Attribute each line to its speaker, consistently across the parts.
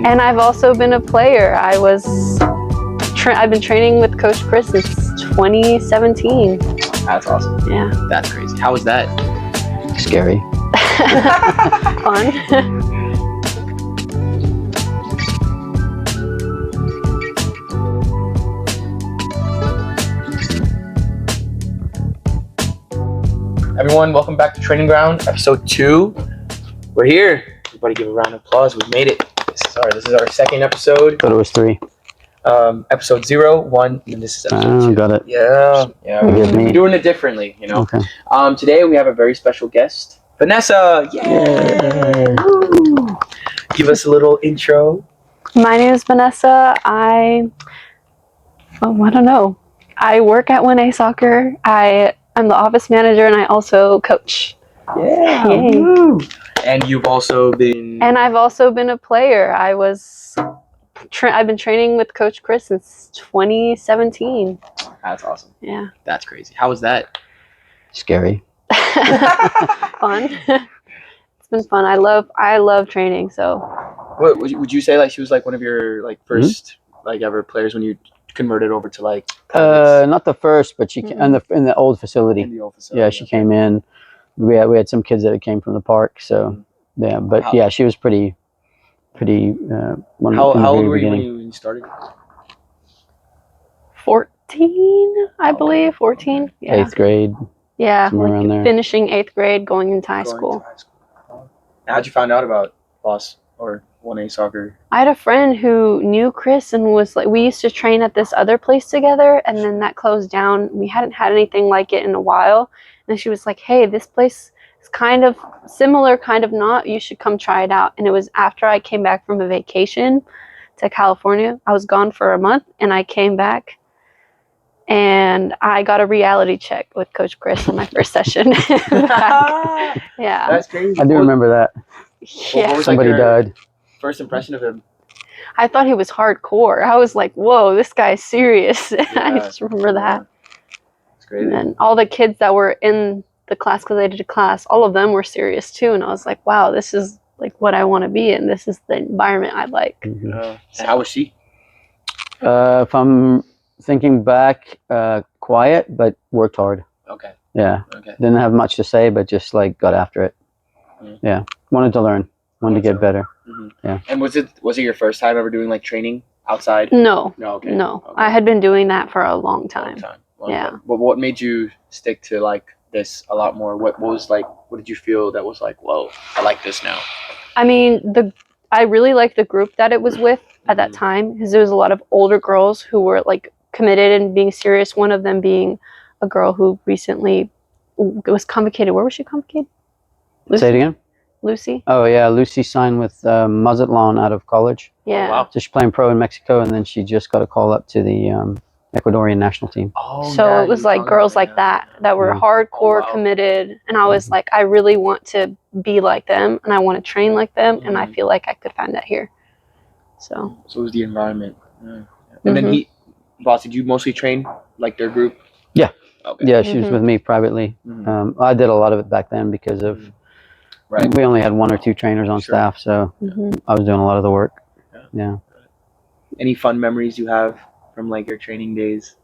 Speaker 1: And I've also been a player. I've been training with Coach Chris since 2017.
Speaker 2: That's awesome.
Speaker 1: Yeah.
Speaker 2: That's crazy. How was that?
Speaker 3: Scary.
Speaker 1: Fun.
Speaker 2: Everyone, welcome back to Training Ground, episode 2. We're here. Everybody give a round of applause. We've made it. This is our second episode.
Speaker 3: Thought it was 3.
Speaker 2: Episode 0, 1, and this is episode 2.
Speaker 3: Got it.
Speaker 2: Yeah.
Speaker 3: Forgive me.
Speaker 2: We're doing it differently, you know.
Speaker 3: Okay.
Speaker 2: Today we have a very special guest, Vanessa. Yay! Woo! Give us a little intro.
Speaker 1: My name is Vanessa. I don't know. I work at 1A Soccer. I'm the office manager and I also coach.
Speaker 2: Yeah.
Speaker 1: Yay.
Speaker 2: Woo. And you've also been...
Speaker 1: And I've also been a player. I've been training with Coach Chris since 2017.
Speaker 2: That's awesome.
Speaker 1: Yeah.
Speaker 2: That's crazy. How was that?
Speaker 3: Scary.
Speaker 1: Fun. It's been fun. I love training. So.
Speaker 2: What would you say? Like she was like one of your like first like ever players when you converted over to like privates?
Speaker 3: Not the first, but she in the old facility.
Speaker 2: In the old facility.
Speaker 3: Yeah, she came in. We had some kids that came from the park, so yeah. But yeah, she was pretty. How
Speaker 2: old were you when you started?
Speaker 1: 14, I believe. 14. Yeah.
Speaker 3: 8th grade.
Speaker 1: Yeah,
Speaker 3: somewhere around there.
Speaker 1: Finishing 8th grade, going into high school.
Speaker 2: How'd you find out about Boss or 1A Soccer?
Speaker 1: I had a friend who knew Chris and was like, we used to train at this other place together, and then that closed down. We hadn't had anything like it in a while, and she was like, hey, this place is kind of similar, kind of not. You should come try it out. And it was after I came back from a vacation to California. I was gone for a month, and I came back. And I got a reality check with Coach Chris in my first session. Yeah.
Speaker 2: That's crazy.
Speaker 3: I do remember that.
Speaker 1: Yeah.
Speaker 2: What was
Speaker 3: Somebody died.
Speaker 2: First impression of him?
Speaker 1: I thought he was hardcore. I was like, whoa, this guy's serious.
Speaker 2: Yeah.
Speaker 1: I just remember that.
Speaker 2: That's great.
Speaker 1: And then all the kids that were in the class, because I did a class, all of them were serious too. And I was like, wow, this is like what I want to be in. This is the environment I like.
Speaker 2: And how was she?
Speaker 3: If I'm thinking back, quiet, but worked hard.
Speaker 2: Okay.
Speaker 3: Yeah.
Speaker 2: Okay.
Speaker 3: Didn't have much to say, but just like got after it. Yeah. Wanted to learn. Wanted to get better. Yeah. And
Speaker 2: was it your first time ever doing like training outside?
Speaker 1: No.
Speaker 2: No. Okay.
Speaker 1: No.
Speaker 2: Okay.
Speaker 1: I had been doing that for a long time.
Speaker 2: Long
Speaker 1: Yeah.
Speaker 2: time. But what made you stick to like this a lot more? What did you feel that was like, whoa, I like this now?
Speaker 1: I mean, I really liked the group that it was with at that time, because there was a lot of older girls who were like committed and being serious. One of them being a girl who recently was convocated. Where was she convocated? Lucy?
Speaker 3: Say it again.
Speaker 1: Lucy.
Speaker 3: Oh yeah, Lucy signed with Mazatlan out of college.
Speaker 1: Yeah.
Speaker 2: Oh, wow.
Speaker 3: So she's playing pro in Mexico, and then she just got a call up to the Ecuadorian national team.
Speaker 2: Oh,
Speaker 1: So
Speaker 2: yeah,
Speaker 1: it was
Speaker 2: you were
Speaker 1: like
Speaker 2: talking
Speaker 1: girls
Speaker 2: about
Speaker 1: like that were
Speaker 3: Yeah.
Speaker 1: hardcore,
Speaker 2: wow.
Speaker 1: committed, and I was like, I really want to be like them, and I want to train like them, and I feel like I could find that here. So
Speaker 2: it was the environment. Yeah. And then Boss, did you mostly train like their group?
Speaker 3: Yeah.
Speaker 2: Okay.
Speaker 3: Yeah, she was with me privately. I did a lot of it back then because of we only had 1 or 2 trainers on staff, so I was doing a lot of the work. Yeah.
Speaker 2: Any fun memories you have from like your training days?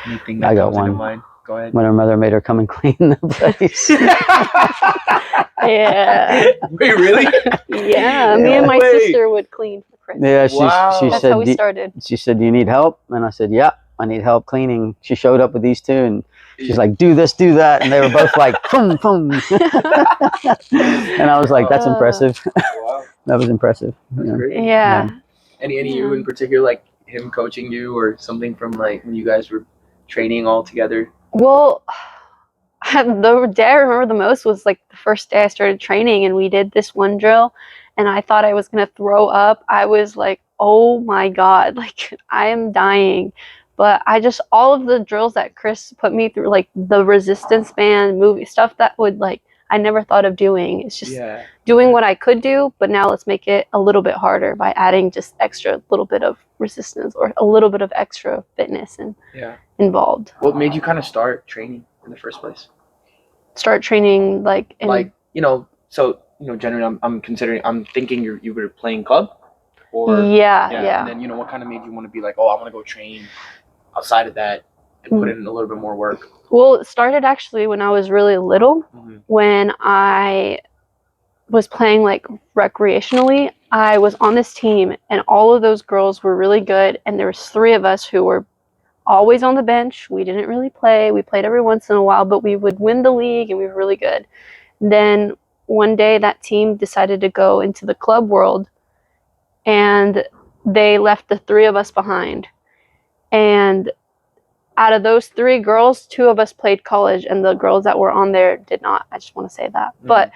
Speaker 2: Anything that
Speaker 3: I got
Speaker 2: comes into
Speaker 3: one.
Speaker 2: mind? Go ahead.
Speaker 3: When her mother made her come and clean the place.
Speaker 1: yeah,
Speaker 2: Wait, really?
Speaker 1: yeah. Me and my sister would clean for Chris.
Speaker 3: Yeah, she
Speaker 1: That's
Speaker 3: said,
Speaker 1: how we started.
Speaker 3: she said, do you need help? And I said, yeah, I need help cleaning. She showed up with these 2, and she's like, do this, do that. And they were both like, boom, boom. And I was like, that's impressive.
Speaker 2: Wow.
Speaker 3: That was impressive.
Speaker 2: That's great.
Speaker 1: Yeah.
Speaker 2: Any you in particular, like him coaching you or something from like when you guys were training all together?
Speaker 1: Well, the day I remember the most was like the first day I started training, and we did this one drill, and I thought I was gonna throw up. I was like, oh my God, like I am dying. But all of the drills that Chris put me through, like the resistance band, movie stuff that would like, I never thought of doing. It's just doing what I could do, but now let's make it a little bit harder by adding just extra little bit of resistance or a little bit of extra fitness and involved.
Speaker 2: What made you kind of start training in the first place?
Speaker 1: Start training like
Speaker 2: generally I'm thinking you were playing club. Or
Speaker 1: Yeah.
Speaker 2: And then, you know, what kind of made you want to be like, oh, I want to go train outside of that and put in a little bit more work?
Speaker 1: Well, it started actually when I was really little. When I was playing like recreationally, I was on this team and all of those girls were really good, and there was 3 of us who were always on the bench. We didn't really play. We played every once in a while, but we would win the league and we were really good. Then one day that team decided to go into the club world, and they left the 3 of us behind. And out of those 3 girls, 2 of us played college, and the girls that were on there did not. I just want to say that. But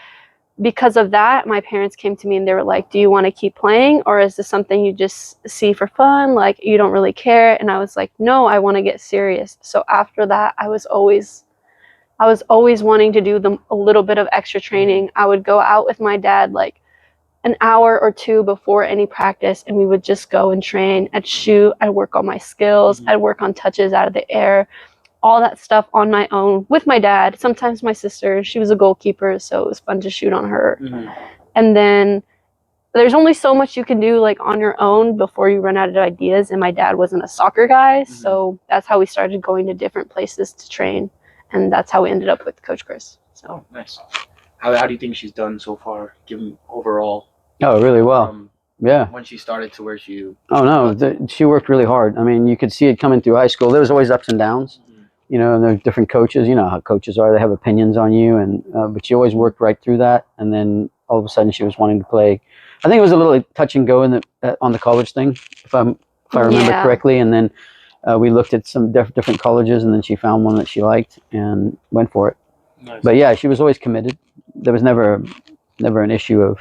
Speaker 1: because of that, my parents came to me and they were like, do you want to keep playing, or is this something you just see for fun? Like, you don't really care? And I was like, no, I want to get serious. So after that, I was always wanting to do a little bit of extra training. I would go out with my dad like an hour or 2 before any practice, and we would just go and train. I'd shoot, I'd work on my skills, I'd work on touches out of the air, all that stuff on my own with my dad. Sometimes my sister, she was a goalkeeper, so it was fun to shoot on her. And then there's only so much you can do like on your own before you run out of ideas, and my dad wasn't a soccer guy, so that's how we started going to different places to train, and that's how we ended up with Coach Chris. So.
Speaker 2: Oh, nice. How do you think she's done so far, given overall?
Speaker 3: Oh, really well. Yeah.
Speaker 2: When she started to where she...
Speaker 3: Oh, no, she worked really hard. I mean, you could see it coming through high school. There was always ups and downs, you know, and there's different coaches. You know how coaches are. They have opinions on you, and but she always worked right through that. And then all of a sudden she was wanting to play. I think it was a little touch and go on the college thing, if I remember correctly. And then we looked at some different colleges, and then she found one that she liked and went for it. Nice. But yeah, she was always committed. There was never an issue of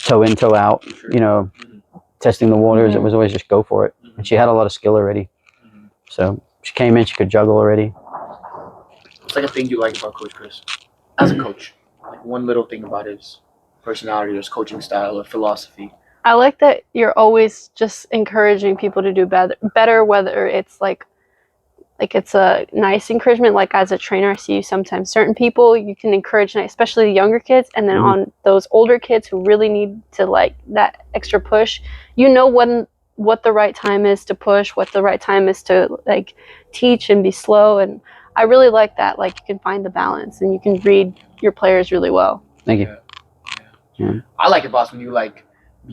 Speaker 3: toe in, toe out, you know, testing the waters. It was always just go for it. And she had a lot of skill already. So she came in, she could juggle already.
Speaker 2: What's like a thing you like about Coach Chris as a coach? Like one little thing about his personality or his coaching style or philosophy?
Speaker 1: I like that you're always just encouraging people to do better, whether it's like it's a nice encouragement. Like as a trainer, I see you sometimes certain people you can encourage, especially the younger kids, and then on those older kids who really need to like that extra push, you know, what the right time is to push, what the right time is to like teach and be slow. And I really like that. Like you can find the balance and you can read your players really well.
Speaker 3: Thank you.
Speaker 2: Yeah. I like it, boss, when you like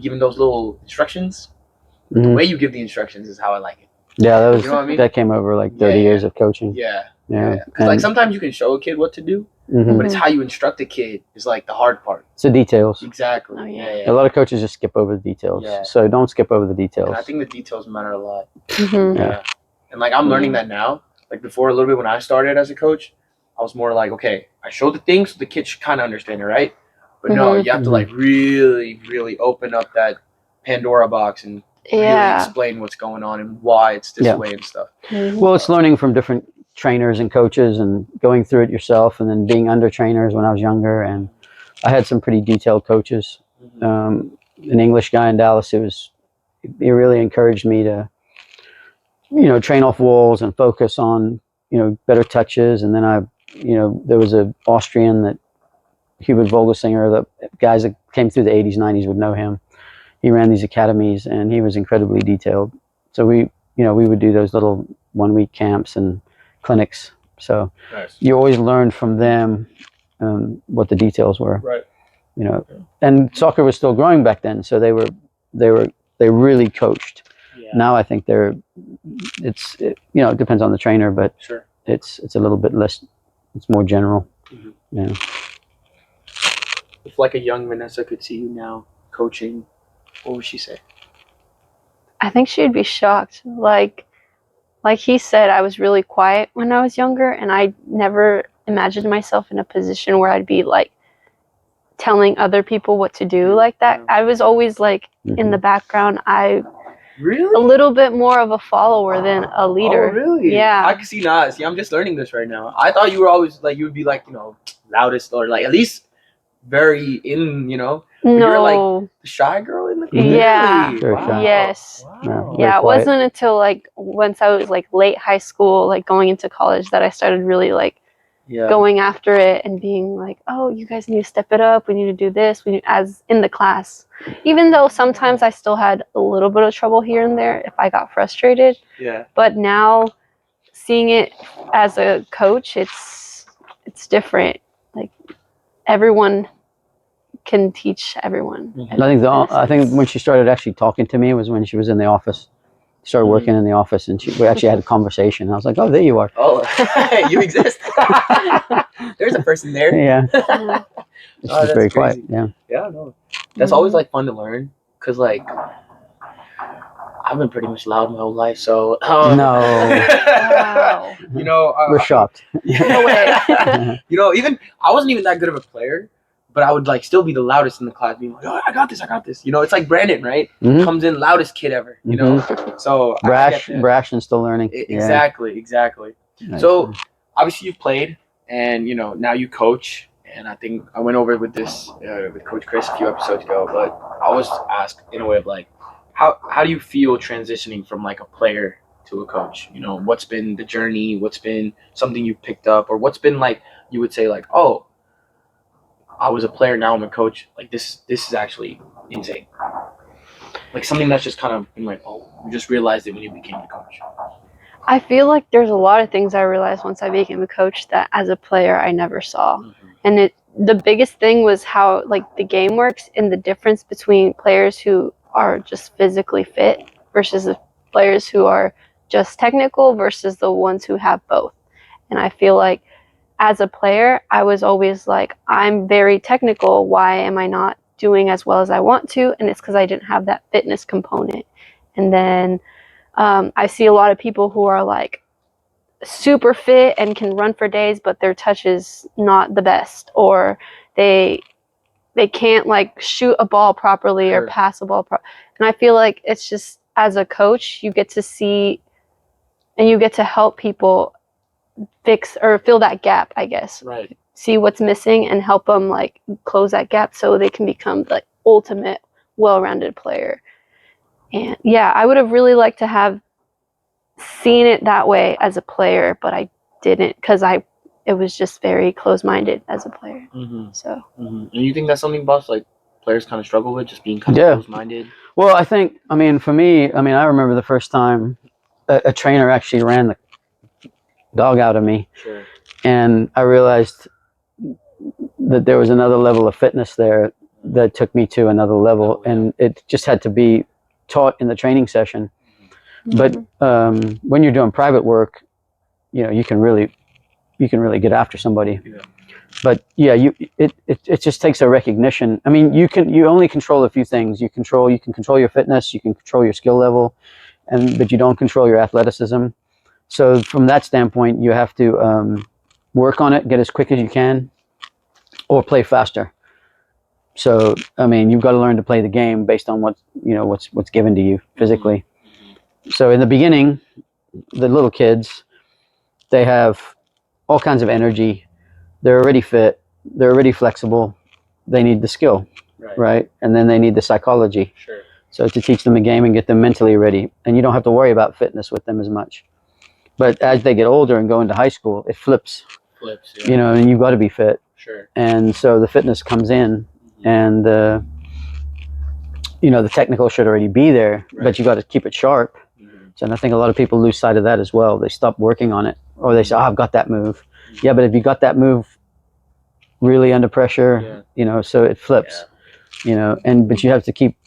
Speaker 2: giving those little instructions. The way you give the instructions is how I like it.
Speaker 3: Yeah, that was,
Speaker 2: you know what I mean?
Speaker 3: That came over like 30 years of coaching.
Speaker 2: Yeah. Because like sometimes you can show a kid what to do, but it's how you instruct a kid is like the hard part.
Speaker 3: It's the details.
Speaker 2: Exactly.
Speaker 1: Oh,
Speaker 3: A lot of coaches just skip over the details.
Speaker 2: Yeah.
Speaker 3: So don't skip over the details.
Speaker 2: And I think the details matter a lot. Yeah. And like I'm learning that now. Like before a little bit when I started as a coach, I was more like, okay, I show the things so the kids should kind of understand it, right? But no, you have to like really, really open up that Pandora box and really explain what's going on and why it's this way and stuff.
Speaker 3: Well, it's learning from different trainers and coaches and going through it yourself, and then being under trainers when I was younger. And I had some pretty detailed coaches. An English guy in Dallas he really encouraged me to, you know, train off walls and focus on, you know, better touches. And then there was an Austrian that Hubert Vogelsinger, the guys that came through the 80s, 90s would know him. He ran these academies, and he was incredibly detailed. So we would do those little 1-week camps and clinics. So you always learned from them what the details were. Right. You know, and soccer was still growing back then, so they really coached. Yeah. Now I think it depends on the trainer, but it's a little bit less. It's more general. Yeah.
Speaker 2: If like a young Vanessa could see you now coaching, what would she say?
Speaker 1: I think she'd be shocked. Like he said, I was really quiet when I was younger, and I never imagined myself in a position where I'd be like telling other people what to do like that. I was always like in the background.
Speaker 2: Really?
Speaker 1: A little bit more of a follower than a leader.
Speaker 2: Oh, really?
Speaker 1: Yeah.
Speaker 2: I can see now. See, I'm just learning this right now. I thought you were always like, you would be like, you know, loudest or like at least very in, you know. But
Speaker 1: no.
Speaker 2: You're like the shy girl in the
Speaker 1: Yeah.
Speaker 2: Really? Wow.
Speaker 1: Yes.
Speaker 2: Wow.
Speaker 1: Yeah, it wasn't until like once I was like late high school, like going into college, that I started really like going after it and being like, oh, you guys need to step it up. We need to do this. We need, as in the class. Even though sometimes I still had a little bit of trouble here and there if I got frustrated.
Speaker 2: Yeah.
Speaker 1: But now seeing it as a coach, it's different. Like everyone can teach everyone.
Speaker 3: I think when she started actually talking to me was when she was in the office. Started working in the office, and we actually had a conversation. I was like, "Oh, there you are."
Speaker 2: Oh, you exist. There's a person there.
Speaker 3: Yeah. It's just very
Speaker 2: crazy.
Speaker 3: quiet. Yeah.
Speaker 2: Yeah, no. That's always like fun to learn, cause like I've been pretty much loud my whole life, so
Speaker 3: No.
Speaker 1: Wow.
Speaker 2: You know,
Speaker 3: We're shocked.
Speaker 1: No way.
Speaker 2: You know, even I wasn't even that good of a player, but I would like still be the loudest in the class, being like, "Oh, I got this." You know, it's like Brandon, right?
Speaker 3: Mhm.
Speaker 2: Comes in loudest kid ever. You know, so
Speaker 3: brash and still learning.
Speaker 2: Exactly.
Speaker 3: Nice.
Speaker 2: So obviously you've played, and you know now you coach, and I think I went over it with this with Coach Chris a few episodes ago. But I was asked in a way of like, how do you feel transitioning from like a player to a coach? You know, what's been the journey? What's been something you've picked up, or what's been like you would say like, oh, I was a player, now I'm a coach. Like this is actually insane. Like something that's just kind of been like, oh, you just realized it when you became a coach.
Speaker 1: I feel like there's a lot of things I realized once I became a coach that as a player I never saw. And the biggest thing was how like the game works and the difference between players who are just physically fit versus the players who are just technical versus the ones who have both. And I feel like as a player, I was always like, I'm very technical. Why am I not doing as well as I want to? And it's because I didn't have that fitness component. And then I see a lot of people who are like super fit and can run for days, but their touch is not the best, or they can't like shoot a ball properly or pass a ball. And I feel like it's just as a coach, you get to see and you get to help people fix or fill that gap, I guess.
Speaker 2: Right.
Speaker 1: See what's missing and help them like close that gap so they can become the ultimate well-rounded player. And yeah, I would have really liked to have seen it that way as a player, but I didn't because it was just very close-minded as a player. So.
Speaker 2: And you think that's something, boss, like players kind of struggle with, just being kind of close-minded?
Speaker 3: Well, I think, for me, I remember the first time a trainer actually ran the dog out of me.
Speaker 2: Sure.
Speaker 3: And I realized that there was another level of fitness there that took me to another level, and it just had to be taught in the training session. But when you're doing private work, you can really get after somebody. Yeah. But yeah, it just takes a recognition. You only control a few things. You can control your fitness, you can control your skill level, but you don't control your athleticism. So from that standpoint, you have to work on it, get as quick as you can, or play faster. So you've got to learn to play the game based on what's given to you physically. So in the beginning, the little kids, they have all kinds of energy. They're already fit. They're already flexible. They need the skill, right? And then they need the psychology.
Speaker 2: Sure.
Speaker 3: So to teach them the game and get them mentally ready. And you don't have to worry about fitness with them as much. But as they get older and go into high school, it flips.
Speaker 2: Yeah.
Speaker 3: And you've got to be fit.
Speaker 2: Sure.
Speaker 3: And so the fitness comes in, and the technical should already be there, but you got to keep it sharp. So and I think a lot of people lose sight of that as well. They stop working on it, or they say, "Oh, I've got that move." Yeah, but if you got that move really under pressure, so it flips. But you have to keep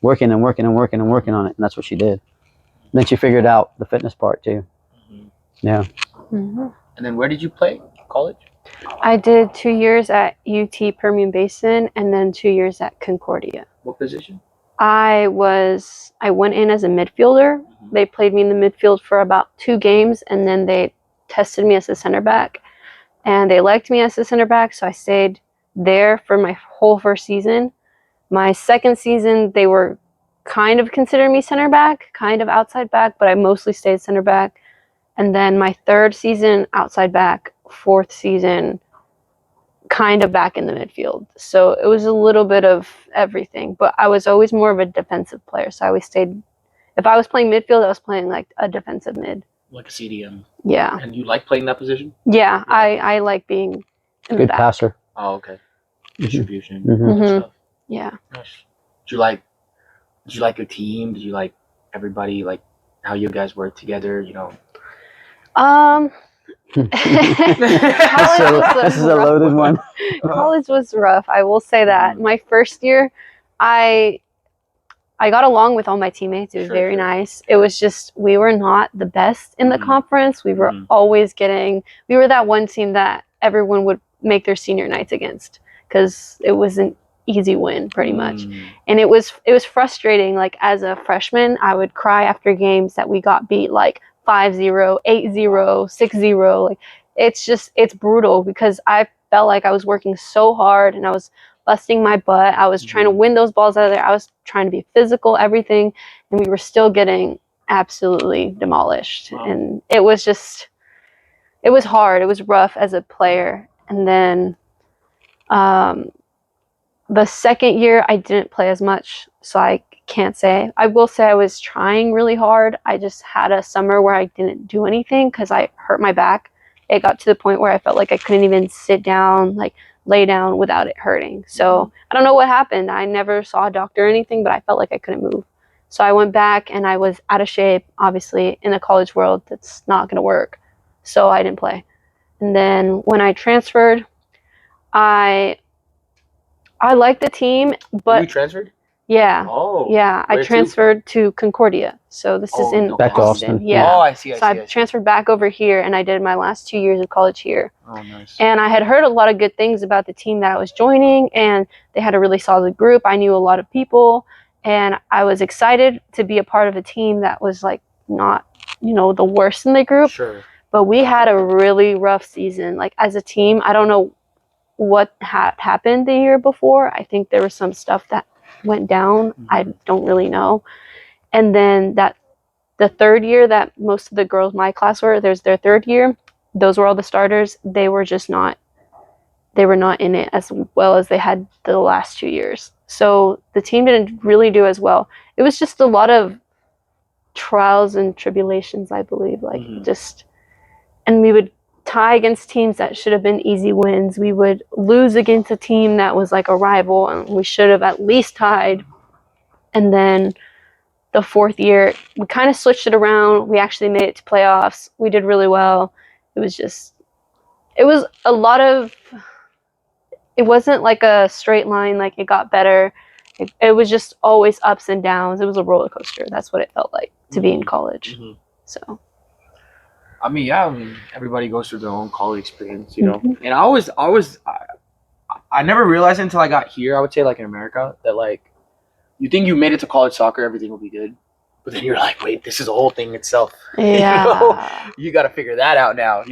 Speaker 3: working and working and working and working on it, and that's what she did. And then she figured out the fitness part too. Yeah.
Speaker 2: And then where did you play? College?
Speaker 1: I did 2 years at UT Permian Basin and then 2 years at Concordia.
Speaker 2: What position?
Speaker 1: I went in as a midfielder. They played me in the midfield for about 2 games, and then they tested me as a center back. And they liked me as a center back, so I stayed there for my whole first season. My second season, they were kind of considering me center back, kind of outside back, but I mostly stayed center back. And then my third season, outside back. Fourth season, kind of back in the midfield. So it was a little bit of everything, but I was always more of a defensive player. So I always stayed, if I was playing midfield, I was playing like a defensive mid.
Speaker 2: like a CDM.
Speaker 1: Yeah.
Speaker 2: And you like playing that position?
Speaker 1: Yeah, I like being in the
Speaker 3: Good
Speaker 1: back.
Speaker 3: passer.
Speaker 2: Oh, okay. Distribution
Speaker 3: Mhm.
Speaker 2: and stuff.
Speaker 1: Yeah.
Speaker 2: Nice. Did you like your team? Did you like everybody, like how you guys work together, you know?
Speaker 3: This is a loaded one.
Speaker 1: College was rough. I will say that. My first year, I got along with all my teammates. It was very nice. It was just we were not the best in the conference. We were always we were that one team that everyone would make their senior nights against because it was an easy win pretty much. And it was frustrating. Like as a freshman, I would cry after games that we got beat like 5-0, 8-0, 6-0. Like it's brutal because I felt like I was working so hard and I was busting my butt. I was trying to win those balls out of there. I was trying to be physical, everything, and we were still getting absolutely demolished.
Speaker 2: Wow.
Speaker 1: And it was hard. It was rough as a player. And then the second year I didn't play as much, so I can't say. I will say I was trying really hard. I just had a summer where I didn't do anything because I hurt my back. It got to the point where I felt like I couldn't even sit down, like lay down without it hurting. So I don't know what happened. I never saw a doctor or anything, but I felt like I couldn't move. So I went back and I was out of shape. Obviously, in the college world, that's not going to work. So I didn't play. And then when I transferred, I liked the team, but
Speaker 2: you transferred?
Speaker 1: yeah.
Speaker 2: Oh.
Speaker 1: Yeah, I
Speaker 2: Where to?
Speaker 1: transferred to Concordia. So this is in
Speaker 3: Back to
Speaker 1: Austin.
Speaker 3: Austin.
Speaker 1: Yeah.
Speaker 2: Oh, I see.
Speaker 1: So I transferred back over here and I did my last 2 years of college here.
Speaker 2: Oh, nice.
Speaker 1: And I had heard a lot of good things about the team that I was joining, and they had a really solid group. I knew a lot of people, and I was excited to be a part of a team that was like not, the worst in the group.
Speaker 2: Sure.
Speaker 1: But we had a really rough season. Like as a team, I don't know what had happened the year before. I think there was some stuff that went down. I don't really know. And then the third year that most of the girls in my class there's their third year. Those were all the starters. They were not in it as well as they had the last 2 years. So the team didn't really do as well. It was just a lot of trials and tribulations, I believe. And we would tie against teams that should have been easy wins. We would lose against a team that was like a rival and we should have at least tied. And then the fourth year, we kind of switched it around. We actually made it to playoffs. We did really well. It was a lot of, it wasn't like a straight line, like it got better. It was just always ups and downs. It was a roller coaster. That's what it felt like to be in college. So.
Speaker 2: I mean, everybody goes through their own college experience, And I never realized until I got here, I would say like in America, that like, you think you made it to college soccer, everything will be good. But then you're like, wait, this is a whole thing itself.
Speaker 1: Yeah.
Speaker 2: You got to figure that out now,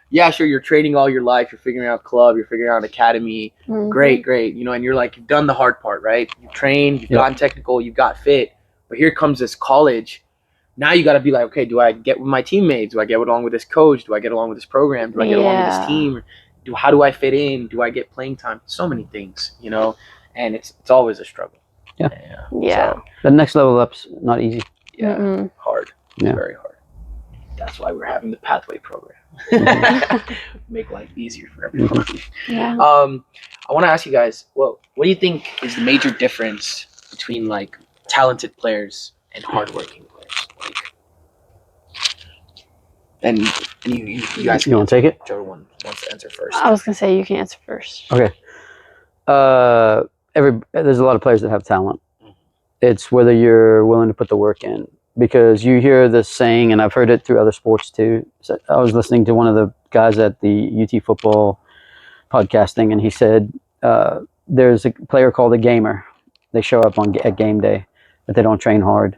Speaker 2: Yeah, sure, you're training all your life. You're figuring out club. You're figuring out academy. Great. And you're like, you've done the hard part, right? You've trained. You've gotten technical. You've got fit. But here comes this college. Now you got to be like, okay, do I get with my teammates? Do I get along with this coach? Do I get along with this program? Do I get along with this team? How do I fit in? Do I get playing time? So many things, And it's always a struggle.
Speaker 1: Yeah.
Speaker 2: So,
Speaker 3: The next level up's not easy.
Speaker 2: yeah, hard.
Speaker 3: Yeah.
Speaker 2: Very hard. That's why we're having the pathway program. Make life easier for everybody.
Speaker 1: Yeah.
Speaker 2: I want to ask you guys, what do you think is the major difference between like talented players and hardworking players? Like, and you guys.
Speaker 3: You want to take it?
Speaker 2: Whichever one wants to answer first.
Speaker 1: I was gonna say you can answer first.
Speaker 3: Okay. There's a lot of players that have talent. It's whether you're willing to put the work in. Because you hear this saying, and I've heard it through other sports too. So I was listening to one of the guys at the UT football podcasting, and he said there's a player called a gamer. They show up at game day, but they don't train hard.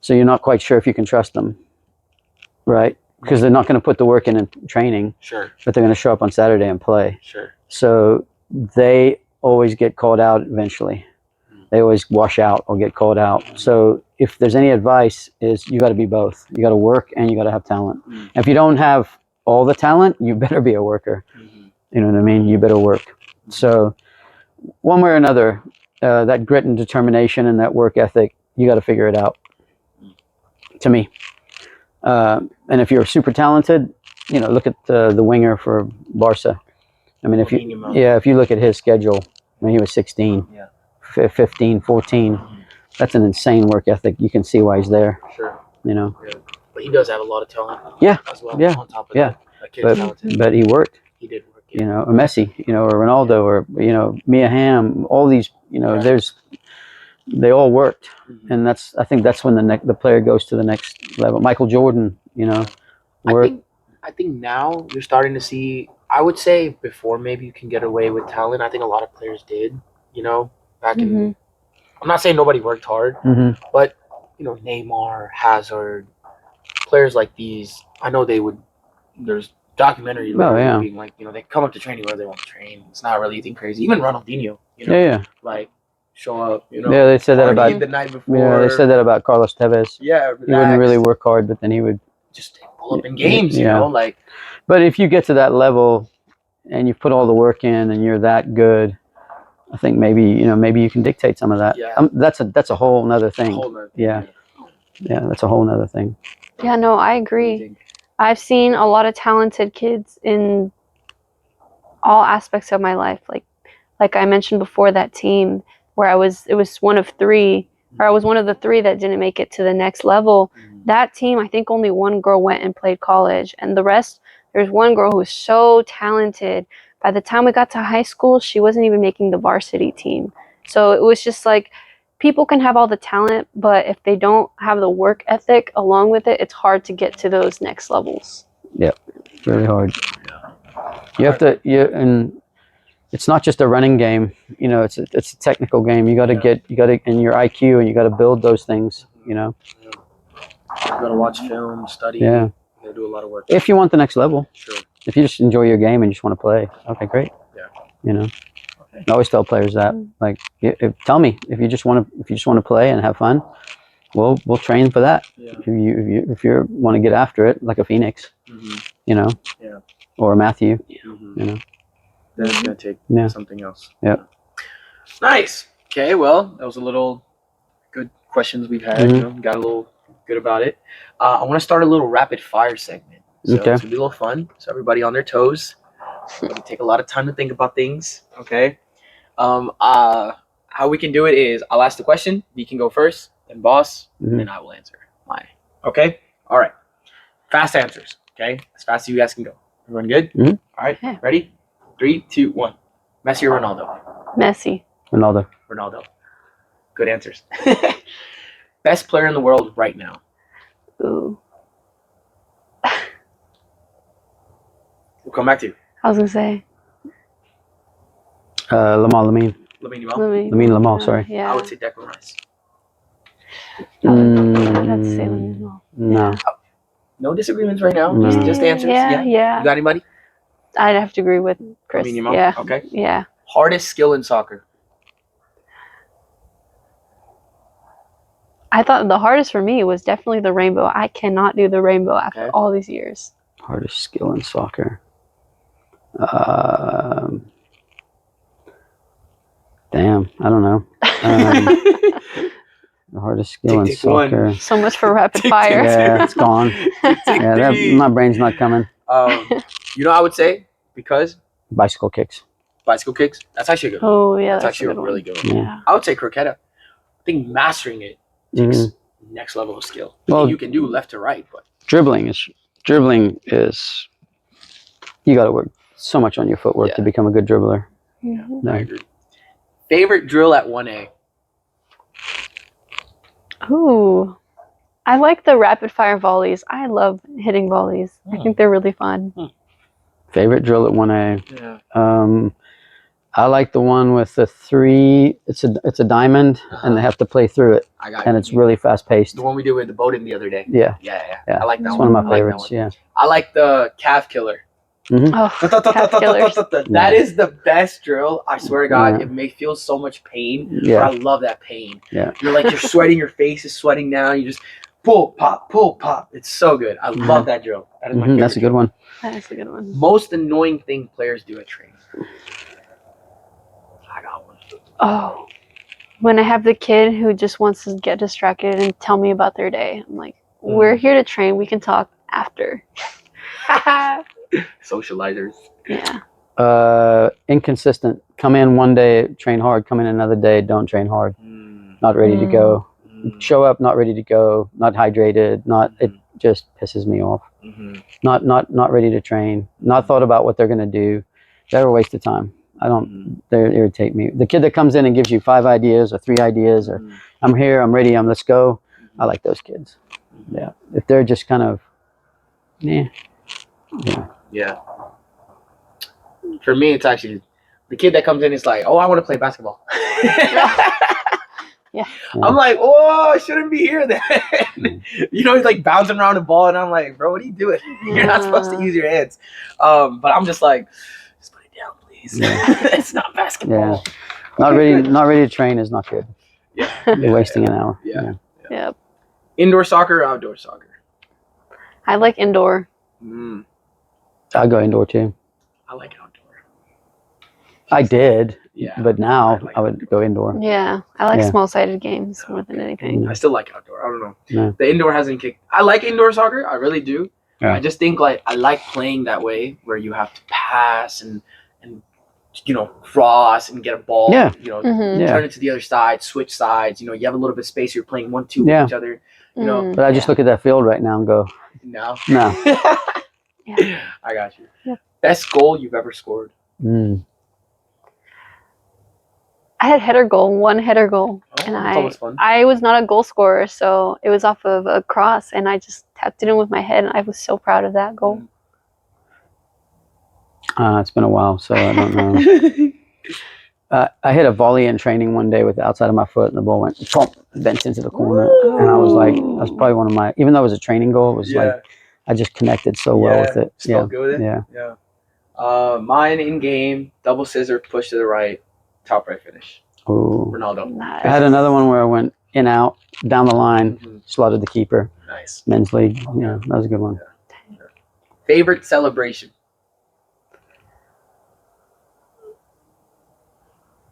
Speaker 3: So you're not quite sure if you can trust them, right? Because they're not going to put the work in training.
Speaker 2: Sure.
Speaker 3: But they're going to show up on Saturday and play.
Speaker 2: Sure.
Speaker 3: So they always get called out eventually. They always wash out or get called out. So if there's any advice, is you got to be both. You got to work and you got to have talent. If you don't have all the talent, you better be a worker. You know what I mean? You better work. So one way or another, that grit and determination and that work ethic, you got to figure it out. To me, And if you're super talented, look at the winger for Barca. I mean, if you look at his schedule when he was 16, 15, 14, that's an insane work ethic. You can see why he's there.
Speaker 2: Sure.
Speaker 3: Yeah.
Speaker 2: But he does have a lot of talent.
Speaker 3: Yeah.
Speaker 2: As well.
Speaker 3: Yeah.
Speaker 2: On top of that kid's talented.
Speaker 3: But he worked.
Speaker 2: He did work. Yeah.
Speaker 3: Or Messi, or Ronaldo, or Mia Hamm. All these, they all worked, and I think that's when the player goes to the next level. Michael Jordan, worked.
Speaker 2: I think now you're starting to see. I would say before maybe you can get away with talent. I think a lot of players did. Back in. I'm not saying nobody worked hard, but Neymar, Hazard, players like these. I know they would. There's documentary being like they come up to training where they want to train. It's not really anything crazy. Even Ronaldinho, like show up.
Speaker 3: Yeah, they said that about
Speaker 2: the night before.
Speaker 3: Yeah, they said that about Carlos Tevez.
Speaker 2: Yeah, relax.
Speaker 3: He wouldn't really work hard, but then he would
Speaker 2: just pull up in games. Like.
Speaker 3: But if you get to that level, and you put all the work in, and you're that good, I think maybe you can dictate some of that.
Speaker 2: Yeah.
Speaker 3: That's a whole nother thing. Yeah, that's a whole nother thing.
Speaker 1: Yeah, no, I agree. I've seen a lot of talented kids in all aspects of my life. Like I mentioned before, that team where it was one of three, or I was one of the three that didn't make it to the next level. That team, I think only one girl went and played college, and the rest, there's one girl who was so talented. By the time we got to high school, she wasn't even making the varsity team. So it was just like, people can have all the talent, but if they don't have the work ethic along with it, it's hard to get to those next levels.
Speaker 3: Yeah, it's really hard. You have to, and it's not just a running game. It's a technical game. You got to in your IQ, and you got to build those things. You
Speaker 2: got to watch film, study.
Speaker 3: Yeah,
Speaker 2: they do a lot of work.
Speaker 3: If you want the next level,
Speaker 2: sure.
Speaker 3: If you just enjoy your game and you just want to play, okay, great.
Speaker 2: Yeah.
Speaker 3: I always tell players that, like, tell me if you just want to play and have fun. We'll train for that. Yeah. If you want to get after it, like a Phoenix, or a Matthew, then
Speaker 2: it's gonna take something else.
Speaker 3: Yeah.
Speaker 2: Nice. Okay. Well, that was a little good questions we've had. Got a little good about it. I want to start a little rapid fire segment. So it's gonna be a little fun. So everybody on their toes. We're gonna take a lot of time to think about things. Okay. How we can do it is I'll ask the question. You can go first, then boss, and then I will answer mine. Okay. All right. Fast answers. Okay. As fast as you guys can go. Everyone good? All right.
Speaker 1: Yeah.
Speaker 2: Ready? 3, 2, 1. Messi or Ronaldo?
Speaker 1: Messi.
Speaker 2: Ronaldo. Good answers. Best player in the world right now.
Speaker 1: Ooh.
Speaker 2: We'll come back to you.
Speaker 1: I was gonna say.
Speaker 3: Lamine Yamal, sorry.
Speaker 1: Yeah.
Speaker 2: I would say Declan Rice.
Speaker 1: I'd have to say Lamine Yamal.
Speaker 3: No.
Speaker 2: No disagreements right now.
Speaker 3: No.
Speaker 2: Just answers.
Speaker 1: Yeah.
Speaker 2: You got anybody?
Speaker 1: I'd have to agree with Chris.
Speaker 2: Lamine Yamal?
Speaker 1: Yeah.
Speaker 2: Okay.
Speaker 1: Yeah.
Speaker 2: Hardest skill in soccer.
Speaker 1: I thought the hardest for me was definitely the rainbow. I cannot do the rainbow after all these years.
Speaker 3: Hardest skill in soccer. Damn, I don't know. The hardest skill in soccer.
Speaker 2: One.
Speaker 1: So much for rapid fire.
Speaker 3: Yeah, it's gone. My brain's not coming.
Speaker 2: I would say because
Speaker 3: bicycle kicks.
Speaker 2: That's actually a good one.
Speaker 1: Oh yeah,
Speaker 2: that's actually a really good one.
Speaker 1: Yeah.
Speaker 2: I would say croqueta. I think mastering it takes next level of skill.
Speaker 3: Well,
Speaker 2: you can do left to right, but
Speaker 3: dribbling is you got to work so much on your footwork to become a good dribbler.
Speaker 1: Mm-hmm.
Speaker 2: I agree. Favorite drill at 1A?
Speaker 1: Ooh, I like the rapid fire volleys. I love hitting volleys. I think they're really fun.
Speaker 3: Favorite drill at 1A?
Speaker 2: Yeah.
Speaker 3: I like the one with the 3. It's a diamond, and they have to play through it. And it's really fast paced.
Speaker 2: The one we did with the boating the other day.
Speaker 3: Yeah.
Speaker 2: I like that
Speaker 3: it's
Speaker 2: one.
Speaker 3: It's one of my favorites. Yeah.
Speaker 2: I like the calf killer.
Speaker 1: Oh, calf killers.
Speaker 2: That is the best drill. I swear to God, it may feel so much pain.
Speaker 3: Yeah.
Speaker 2: But I love that pain.
Speaker 3: Yeah.
Speaker 2: You're sweating. Your face is sweating down. You just pull, pop. It's so good. I love that drill. That is my favorite.
Speaker 3: That's a good one.
Speaker 1: That is a good one.
Speaker 2: Most annoying thing players do at training. I got one.
Speaker 1: Oh, when I have the kid who just wants to get distracted and tell me about their day, I'm like, we're here to train. We can talk after.
Speaker 2: Socializers.
Speaker 1: Yeah.
Speaker 3: Inconsistent. Come in one day, train hard. Come in another day, don't train hard. Not ready to go. Show up not ready to go. Not hydrated. Not. It just pisses me off. Not ready to train. Not thought about what they're gonna do. They're a waste of time. I don't. They irritate me. The kid that comes in and gives you 5 ideas or 3 ideas or I'm here, I'm ready, let's go. I like those kids. Yeah. If they're just kind of, yeah.
Speaker 2: For me, it's actually the kid that comes in is like, oh, I want to play basketball.
Speaker 1: Yeah.
Speaker 2: I'm like, oh, I shouldn't be here then. You know, he's like bouncing around the ball, and I'm like, bro, what are you doing? You're not supposed to use your hands. But I'm just like, just put it down, please. It's not basketball.
Speaker 3: Not ready to train is not good. You're wasting an hour.
Speaker 1: Yep.
Speaker 2: Indoor soccer or outdoor soccer?
Speaker 1: I like indoor.
Speaker 3: I'll go indoor too.
Speaker 2: I like outdoor.
Speaker 3: I did, but now
Speaker 2: like
Speaker 3: I would go indoor.
Speaker 1: Yeah. I like small-sided games more than anything.
Speaker 2: I still like outdoor. I don't know. The indoor hasn't kicked. I like indoor soccer. I really do. I just think like I like playing that way where you have to pass and you know, cross and get a ball. You know, turn it to the other side, switch sides. You know, you have a little bit of space. You're playing 1-2 with each other. You know,
Speaker 3: but I just look at that field right now and go,
Speaker 2: no. I got you.
Speaker 1: Yeah.
Speaker 2: Best goal you've ever scored?
Speaker 1: I had one header goal, and
Speaker 2: that's always fun.
Speaker 1: I was not a goal scorer, so it was off of a cross, and I just tapped it in with my head, and I was so proud of that goal.
Speaker 3: It's been a while, so I don't know. I hit a volley in training one day with the outside of my foot, and the ball went bent into the corner, and I was like, that's probably one of my, even though it was a training goal, it was like, I just connected so well with it.
Speaker 2: Still good with it? Yeah. Mine in game, double scissor, push to the right, top right finish.
Speaker 3: Ooh.
Speaker 2: Ronaldo.
Speaker 1: Nice.
Speaker 3: I had another one where I went in, out, down the line, slaughtered the keeper.
Speaker 2: Nice.
Speaker 3: Men's league. Yeah, that was a good one.
Speaker 2: Favorite celebration?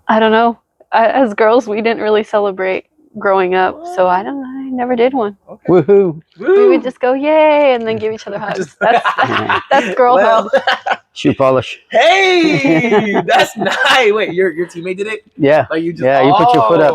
Speaker 1: I don't know. As girls, we didn't really celebrate growing up, so I never did one.
Speaker 3: Okay. Woohoo!
Speaker 1: We would just go yay and then give each other hugs. That's girl hug.
Speaker 3: Shoe polish.
Speaker 2: Hey, that's nice. Wait, your teammate did it?
Speaker 3: Yeah.
Speaker 2: Like you just,
Speaker 3: you put your foot up.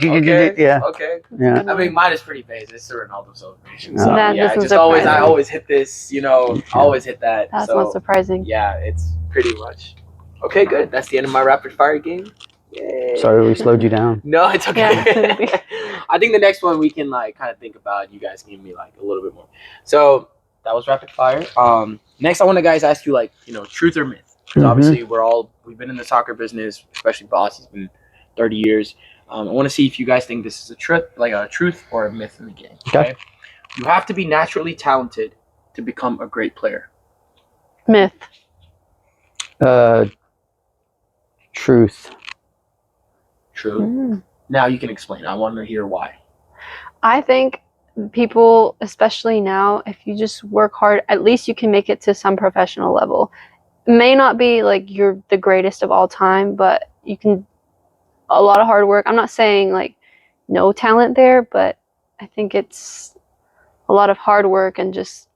Speaker 2: Okay.
Speaker 3: Yeah.
Speaker 2: Okay.
Speaker 3: Yeah.
Speaker 2: I mean, mine is pretty basic. It's the Ronaldo celebration.
Speaker 3: No.
Speaker 2: So
Speaker 1: That
Speaker 2: I always hit this. You know, always hit that.
Speaker 1: That's not surprising.
Speaker 2: Yeah, it's pretty much. Okay, good. That's the end of my rapid fire game. Yay.
Speaker 3: Sorry, we slowed you down.
Speaker 2: No, it's okay.
Speaker 1: Yeah.
Speaker 2: I think the next one we can like kind of think about. You guys give me like a little bit more. So that was rapid fire. Next, I want to guys ask you like, you know, truth or myth. Because obviously we've been in the soccer business, especially Boss has been 30 years. I want to see if you guys think this is a truth or a myth in the game. Okay. You have to be naturally talented to become a great player.
Speaker 1: Myth.
Speaker 3: Truth.
Speaker 2: True. Now you can explain. I want to hear why.
Speaker 1: I think people, especially now, if you just work hard, at least you can make it to some professional level. It may not be like you're the greatest of all time, but you can, a lot of hard work. I'm not saying like no talent there, but I think it's a lot of hard work and just,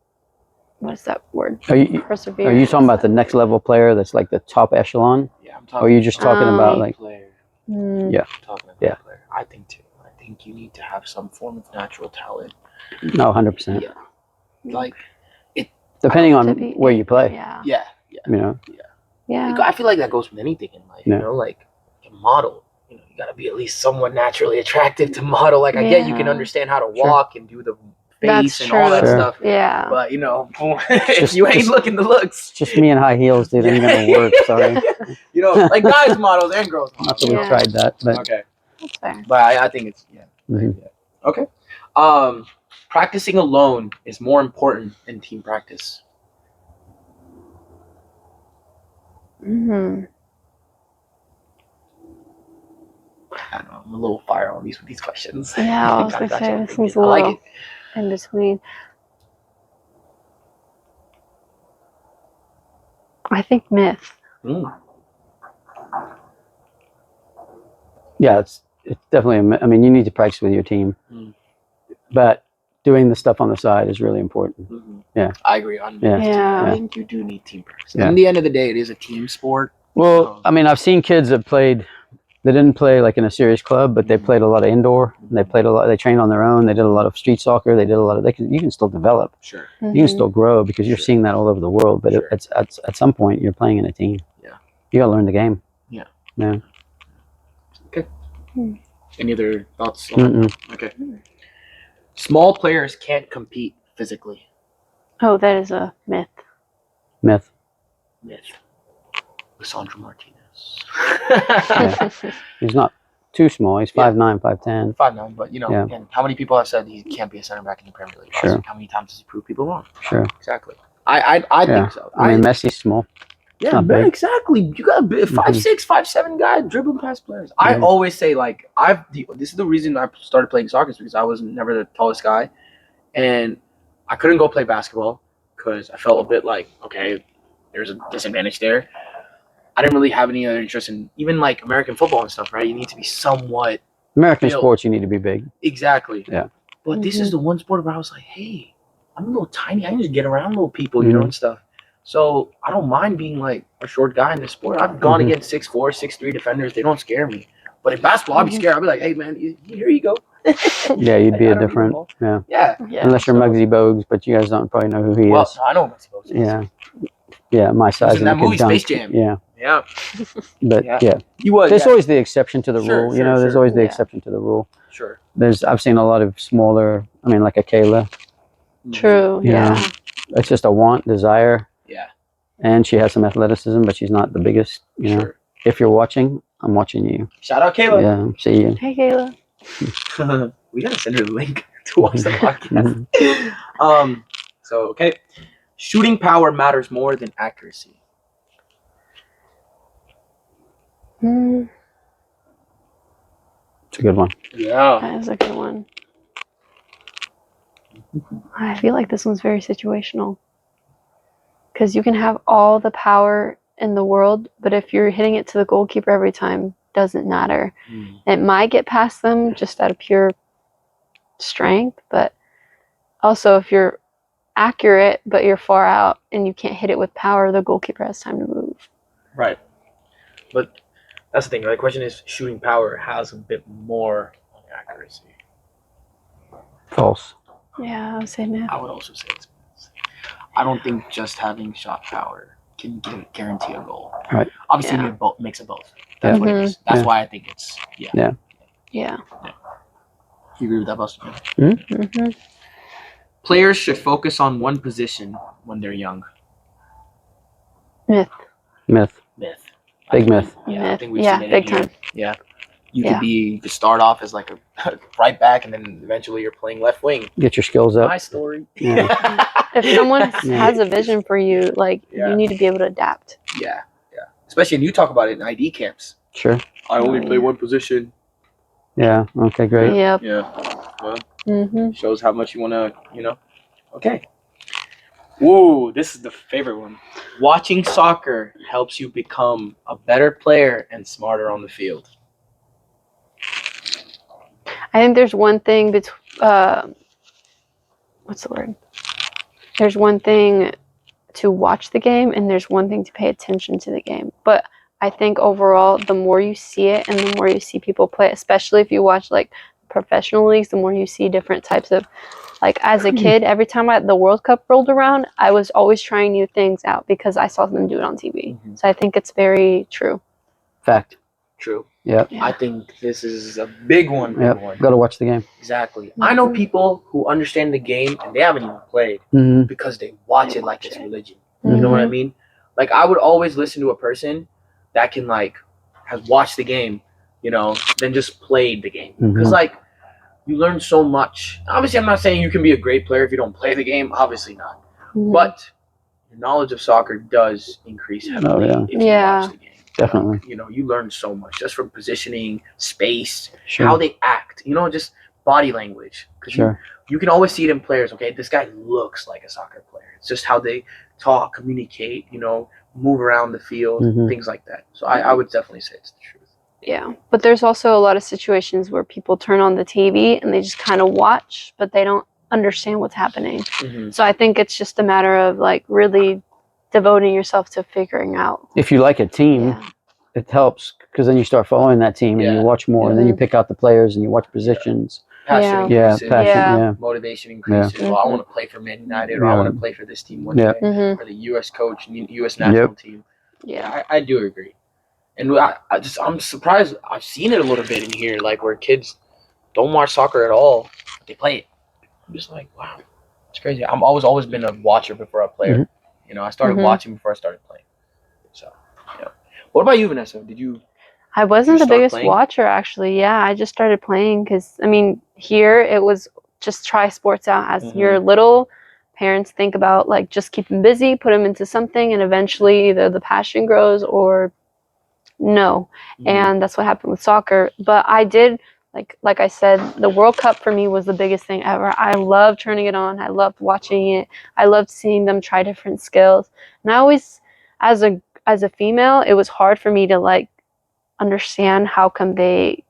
Speaker 1: what is that word? Perseverance.
Speaker 3: Are you talking about the next level player that's like the top echelon?
Speaker 2: Yeah, I'm talking.
Speaker 3: Or are you just talking about like
Speaker 2: player?
Speaker 3: Yeah.
Speaker 2: I'm talking about player. I think too. I think you need to have some form of natural talent.
Speaker 3: No, 100%.
Speaker 2: Yeah. Like it.
Speaker 3: Depending on where you play.
Speaker 1: Yeah.
Speaker 3: You know.
Speaker 1: Yeah.
Speaker 2: I feel like that goes with anything in life. You know, like a model. You know, you got to be at least somewhat naturally attractive to model. Like I get you can understand how to walk and do the face and all that stuff.
Speaker 1: Yeah.
Speaker 2: But you know, if you ain't looking the looks,
Speaker 3: just me in high heels, dude. Ain't gonna work. Sorry.
Speaker 2: You know, like guys models and girls models.
Speaker 3: Not that we've tried that, but
Speaker 2: okay.
Speaker 1: That's fair.
Speaker 2: But I think it's Okay. Practicing alone is more important than team practice.
Speaker 1: I
Speaker 2: don't know. I'm a little fire on these questions.
Speaker 1: Yeah, I was gonna say this one's a little in between. I think myth.
Speaker 3: Yeah, it's definitely. I mean, you need to practice with your team, but doing the stuff on the side is really important. Yeah.
Speaker 2: I agree. I think you do need team practice.
Speaker 3: Yeah.
Speaker 2: At the end of the day, it is a team sport.
Speaker 3: Well, I mean, I've seen kids that played. They didn't play like in a serious club, but they played a lot of indoor. They played a lot. They trained on their own. They did a lot of street soccer. They did a lot of. You can still develop.
Speaker 2: Sure.
Speaker 3: You can still grow because you're seeing that all over the world. But at some point, you're playing in a team.
Speaker 2: Yeah.
Speaker 3: You got to learn the game.
Speaker 2: Yeah.
Speaker 3: Yeah.
Speaker 2: Okay. Any other thoughts? Okay. Small players can't compete physically.
Speaker 1: Oh, that is a myth.
Speaker 3: Myth.
Speaker 2: Lissandro Martinez.
Speaker 3: Yeah. He's not too small. He's 5'9", 5'10".
Speaker 2: 5'9", but again, how many people have said he can't be a center back in the Premier League?
Speaker 3: Sure.
Speaker 2: How many times has he proved people wrong?
Speaker 3: Sure.
Speaker 2: Exactly. I think so.
Speaker 3: I mean, Messi's small.
Speaker 2: Yeah, man, exactly. You got a 5'6", 5'7" guy dribbling past players. I always say this is the reason I started playing soccer is because I was never the tallest guy, and I couldn't go play basketball because I felt a bit like, okay, there's a disadvantage there. I didn't really have any other interest in even like American football and stuff, right? You need to be somewhat
Speaker 3: American
Speaker 2: built.
Speaker 3: sports. You need to be big.
Speaker 2: Exactly.
Speaker 3: Yeah.
Speaker 2: But this is the one sport where I was like, hey, I'm a little tiny. I can just get around little people, and stuff. So I don't mind being like a short guy in this sport. I've gone against 6'4", 6'3" defenders. They don't scare me. But in basketball, I'd be scared. I'd be like, hey, man, here you go.
Speaker 3: Yeah, you'd be a different.
Speaker 2: Yeah.
Speaker 3: Unless you're Muggsy Bogues, but you guys don't probably know who he is.
Speaker 2: I know Muggsy Bogues.
Speaker 3: Yeah. Yeah, my size.
Speaker 2: In that movie, Space Jam.
Speaker 3: Yeah.
Speaker 2: Yeah.
Speaker 3: But
Speaker 2: He was.
Speaker 3: There's always the exception to the rule. There's always the exception to the rule.
Speaker 2: Sure.
Speaker 3: I've seen a lot of smaller. I mean, like a Kayla.
Speaker 1: True.
Speaker 3: You know, it's just a want, desire.
Speaker 2: Yeah.
Speaker 3: And she has some athleticism, but she's not the biggest. You know, if you're watching, I'm watching you.
Speaker 2: Shout out Kayla.
Speaker 3: Yeah. See you.
Speaker 1: Hey, Kayla.
Speaker 2: We gotta send her the link to watch the podcast. So okay, shooting power matters more than accuracy.
Speaker 3: It's a good one.
Speaker 2: Yeah.
Speaker 1: That is a good one. I feel like this one's very situational. Because you can have all the power in the world, but if you're hitting it to the goalkeeper every time, doesn't matter. It might get past them just out of pure strength, but also if you're accurate, but you're far out and you can't hit it with power, the goalkeeper has time to move.
Speaker 2: Right. But that's the thing. The question is, shooting power has a bit more accuracy.
Speaker 3: False.
Speaker 1: Yeah, I would say myth.
Speaker 2: I would also say it's myth. I don't think just having shot power can guarantee a goal.
Speaker 3: Right.
Speaker 2: Obviously, mix of both. That's what it is. That's why I think it's
Speaker 1: Yeah.
Speaker 2: You agree with that, Buster?
Speaker 1: Mm-hmm.
Speaker 2: Players should focus on one position when they're young.
Speaker 1: Myth.
Speaker 3: Big myth.
Speaker 2: Yeah, I think we've seen it
Speaker 1: big
Speaker 2: in here.
Speaker 1: time.
Speaker 2: Yeah. You could start off as like a right back, and then eventually you're playing left wing.
Speaker 3: Get your skills up.
Speaker 2: My story.
Speaker 3: Yeah.
Speaker 1: If someone has a vision for you, you need to be able to adapt.
Speaker 2: Yeah. Especially, and you talk about it in ID camps.
Speaker 3: Sure.
Speaker 2: I only play one position.
Speaker 3: Yeah. Okay. Great.
Speaker 1: Yep.
Speaker 2: Yeah. Well, shows how much you want to, Okay. Whoa, this is the favorite one. Watching soccer helps you become a better player and smarter on the field.
Speaker 1: I think there's one thing what's the word? There's one thing to watch the game and there's one thing to pay attention to the game. But I think overall, the more you see it and the more you see people play, especially if you watch like professional leagues, the more you see different types of, like as a kid, every time the World Cup rolled around, I was always trying new things out because I saw them do it on TV. So I think it's very true.
Speaker 3: Fact.
Speaker 2: True.
Speaker 3: Yep.
Speaker 2: I think this is a big one.
Speaker 3: Yep. Got to watch the game.
Speaker 2: Exactly. I know people who understand the game and they haven't even played because they watch it like it's religion. You know what I mean? Like I would always listen to a person that can has watched the game, than just played the game. Because you learn so much. Obviously, I'm not saying you can be a great player if you don't play the game. Obviously not. But your knowledge of soccer does increase heavily if you watch the game.
Speaker 3: Definitely.
Speaker 2: You learn so much just from positioning, space, how they act, just body language. Because you can always see it in players, okay? This guy looks like a soccer player. It's just how they talk, communicate, move around the field, things like that. So I would definitely say it's the truth.
Speaker 1: Yeah, but there's also a lot of situations where people turn on the TV and they just kind of watch, but they don't understand what's happening.
Speaker 2: Mm-hmm.
Speaker 1: So I think it's just a matter of like really devoting yourself to figuring out.
Speaker 3: If you like a team,
Speaker 1: Yeah.
Speaker 3: it helps because then you start following that team and you watch more, and then you pick out the players and you watch positions.
Speaker 2: Passion
Speaker 3: Yeah,
Speaker 2: increases.
Speaker 3: passion.
Speaker 2: Motivation increases. Well, I want to play for Man United, or I want to play for this team one day, or the U.S. coach, U.S. national team.
Speaker 1: Yeah.
Speaker 2: I do agree, and I'm surprised. I've seen it a little bit in here, like where kids don't watch soccer at all, but they play it. I'm just like, wow, it's crazy. I'm always been a watcher before a player. You know, I started watching before I started playing. So, yeah. What about you, Vanessa?
Speaker 1: I wasn't the biggest
Speaker 2: playing?
Speaker 1: watcher, actually. Yeah, I just started playing because, I mean, here it was just try sports out. As you're little, parents think about, like, just keep them busy, put them into something, and eventually either the passion grows or no. And that's what happened with soccer. But I did, like I said, the World Cup for me was the biggest thing ever. I loved turning it on. I loved watching it. I loved seeing them try different skills. And I always, as a female, it was hard for me to, like, understand how come they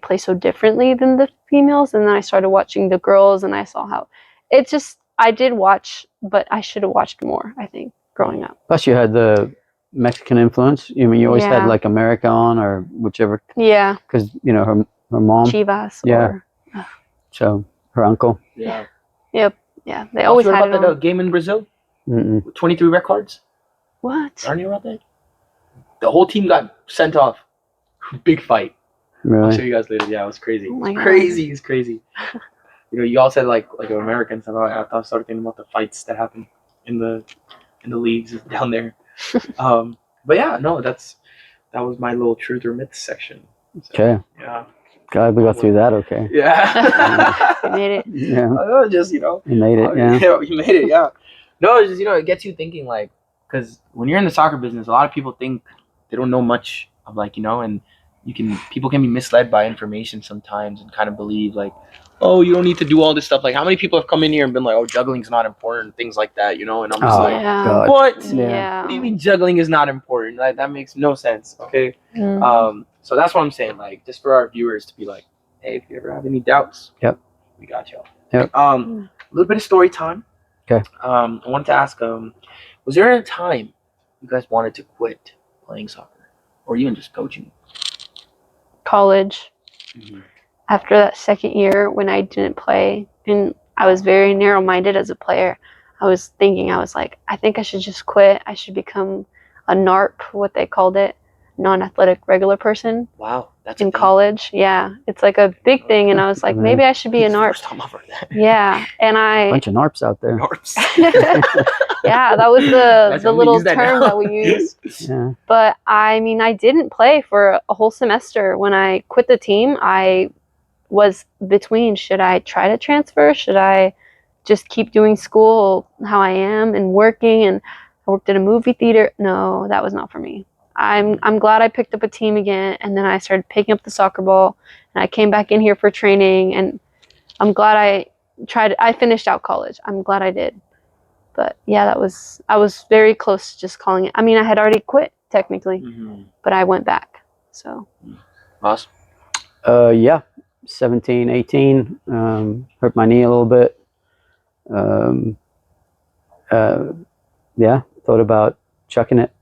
Speaker 1: play so differently than the females. And then I started watching the girls and I saw how it just, I did watch, but I should have watched more, I think, growing up.
Speaker 3: Plus you had the Mexican influence. I mean, you always had like America on or whichever.
Speaker 1: Yeah.
Speaker 3: Because, you know, her mom.
Speaker 1: Chivas.
Speaker 3: Yeah.
Speaker 1: Or,
Speaker 3: so her uncle.
Speaker 2: Yeah.
Speaker 1: Yep. Yeah. They always had
Speaker 2: about that game in Brazil?
Speaker 3: Mm-mm.
Speaker 2: 23 red cards?
Speaker 1: What?
Speaker 2: Aren't you about that? The whole team got sent off. Big fight.
Speaker 3: Really?
Speaker 2: I'll show you guys later. Yeah, it was crazy.
Speaker 1: Oh my God.
Speaker 2: It's crazy. You know, you all said like Americans. I started thinking about the fights that happen in the leagues down there. But yeah, no, that was my little truth or myth section. So,
Speaker 3: okay.
Speaker 2: Yeah.
Speaker 3: Glad we got through that. Okay.
Speaker 2: Yeah.
Speaker 1: You made it.
Speaker 3: Yeah.
Speaker 2: Just
Speaker 3: You made it. Yeah.
Speaker 2: You made it. Yeah. No, it's just it gets you thinking like, because when you're in the soccer business, a lot of people think they don't know much of and people can be misled by information sometimes and kind of believe like, oh, you don't need to do all this stuff. Like, how many people have come in here and been like, oh, juggling's not important, things like that, and I'm just
Speaker 3: God.
Speaker 2: what?
Speaker 1: Yeah.
Speaker 2: What do you mean juggling is not important? Like, that makes no sense. Okay. So that's what I'm saying. Like, just for our viewers to be like, hey, if you ever have any doubts, we got y'all.
Speaker 3: Yep.
Speaker 2: A little bit of story time.
Speaker 3: Okay.
Speaker 2: I wanted to ask, was there a time you guys wanted to quit playing soccer or even just coaching?
Speaker 1: College. After that second year when I didn't play, and I was very narrow-minded as a player, I was like, I think I should just quit. I should become a NARP, what they called it, non-athletic regular person.
Speaker 2: Wow, that's
Speaker 1: in college. Yeah, it's like a big thing, and I was like, maybe I should be a NARP.
Speaker 2: First time I've heard that.
Speaker 1: Yeah, and
Speaker 3: bunch of NARPs out there.
Speaker 2: NARPs.
Speaker 1: Yeah, that was the little term that we used.
Speaker 3: Yeah.
Speaker 1: But I mean, I didn't play for a whole semester. When I quit the team, I was between, should I try to transfer? Should I just keep doing school how I am and working? And I worked at a movie theater. No, that was not for me. I'm glad I picked up a team again, and then I started picking up the soccer ball, and I came back in here for training, and I'm glad I finished out college. I'm glad I did. But yeah, I was very close to just calling it. I mean, I had already quit technically, but I went back. So.
Speaker 2: Awesome.
Speaker 3: Yeah. 17, 18, hurt my knee a little bit. Yeah, thought about chucking it.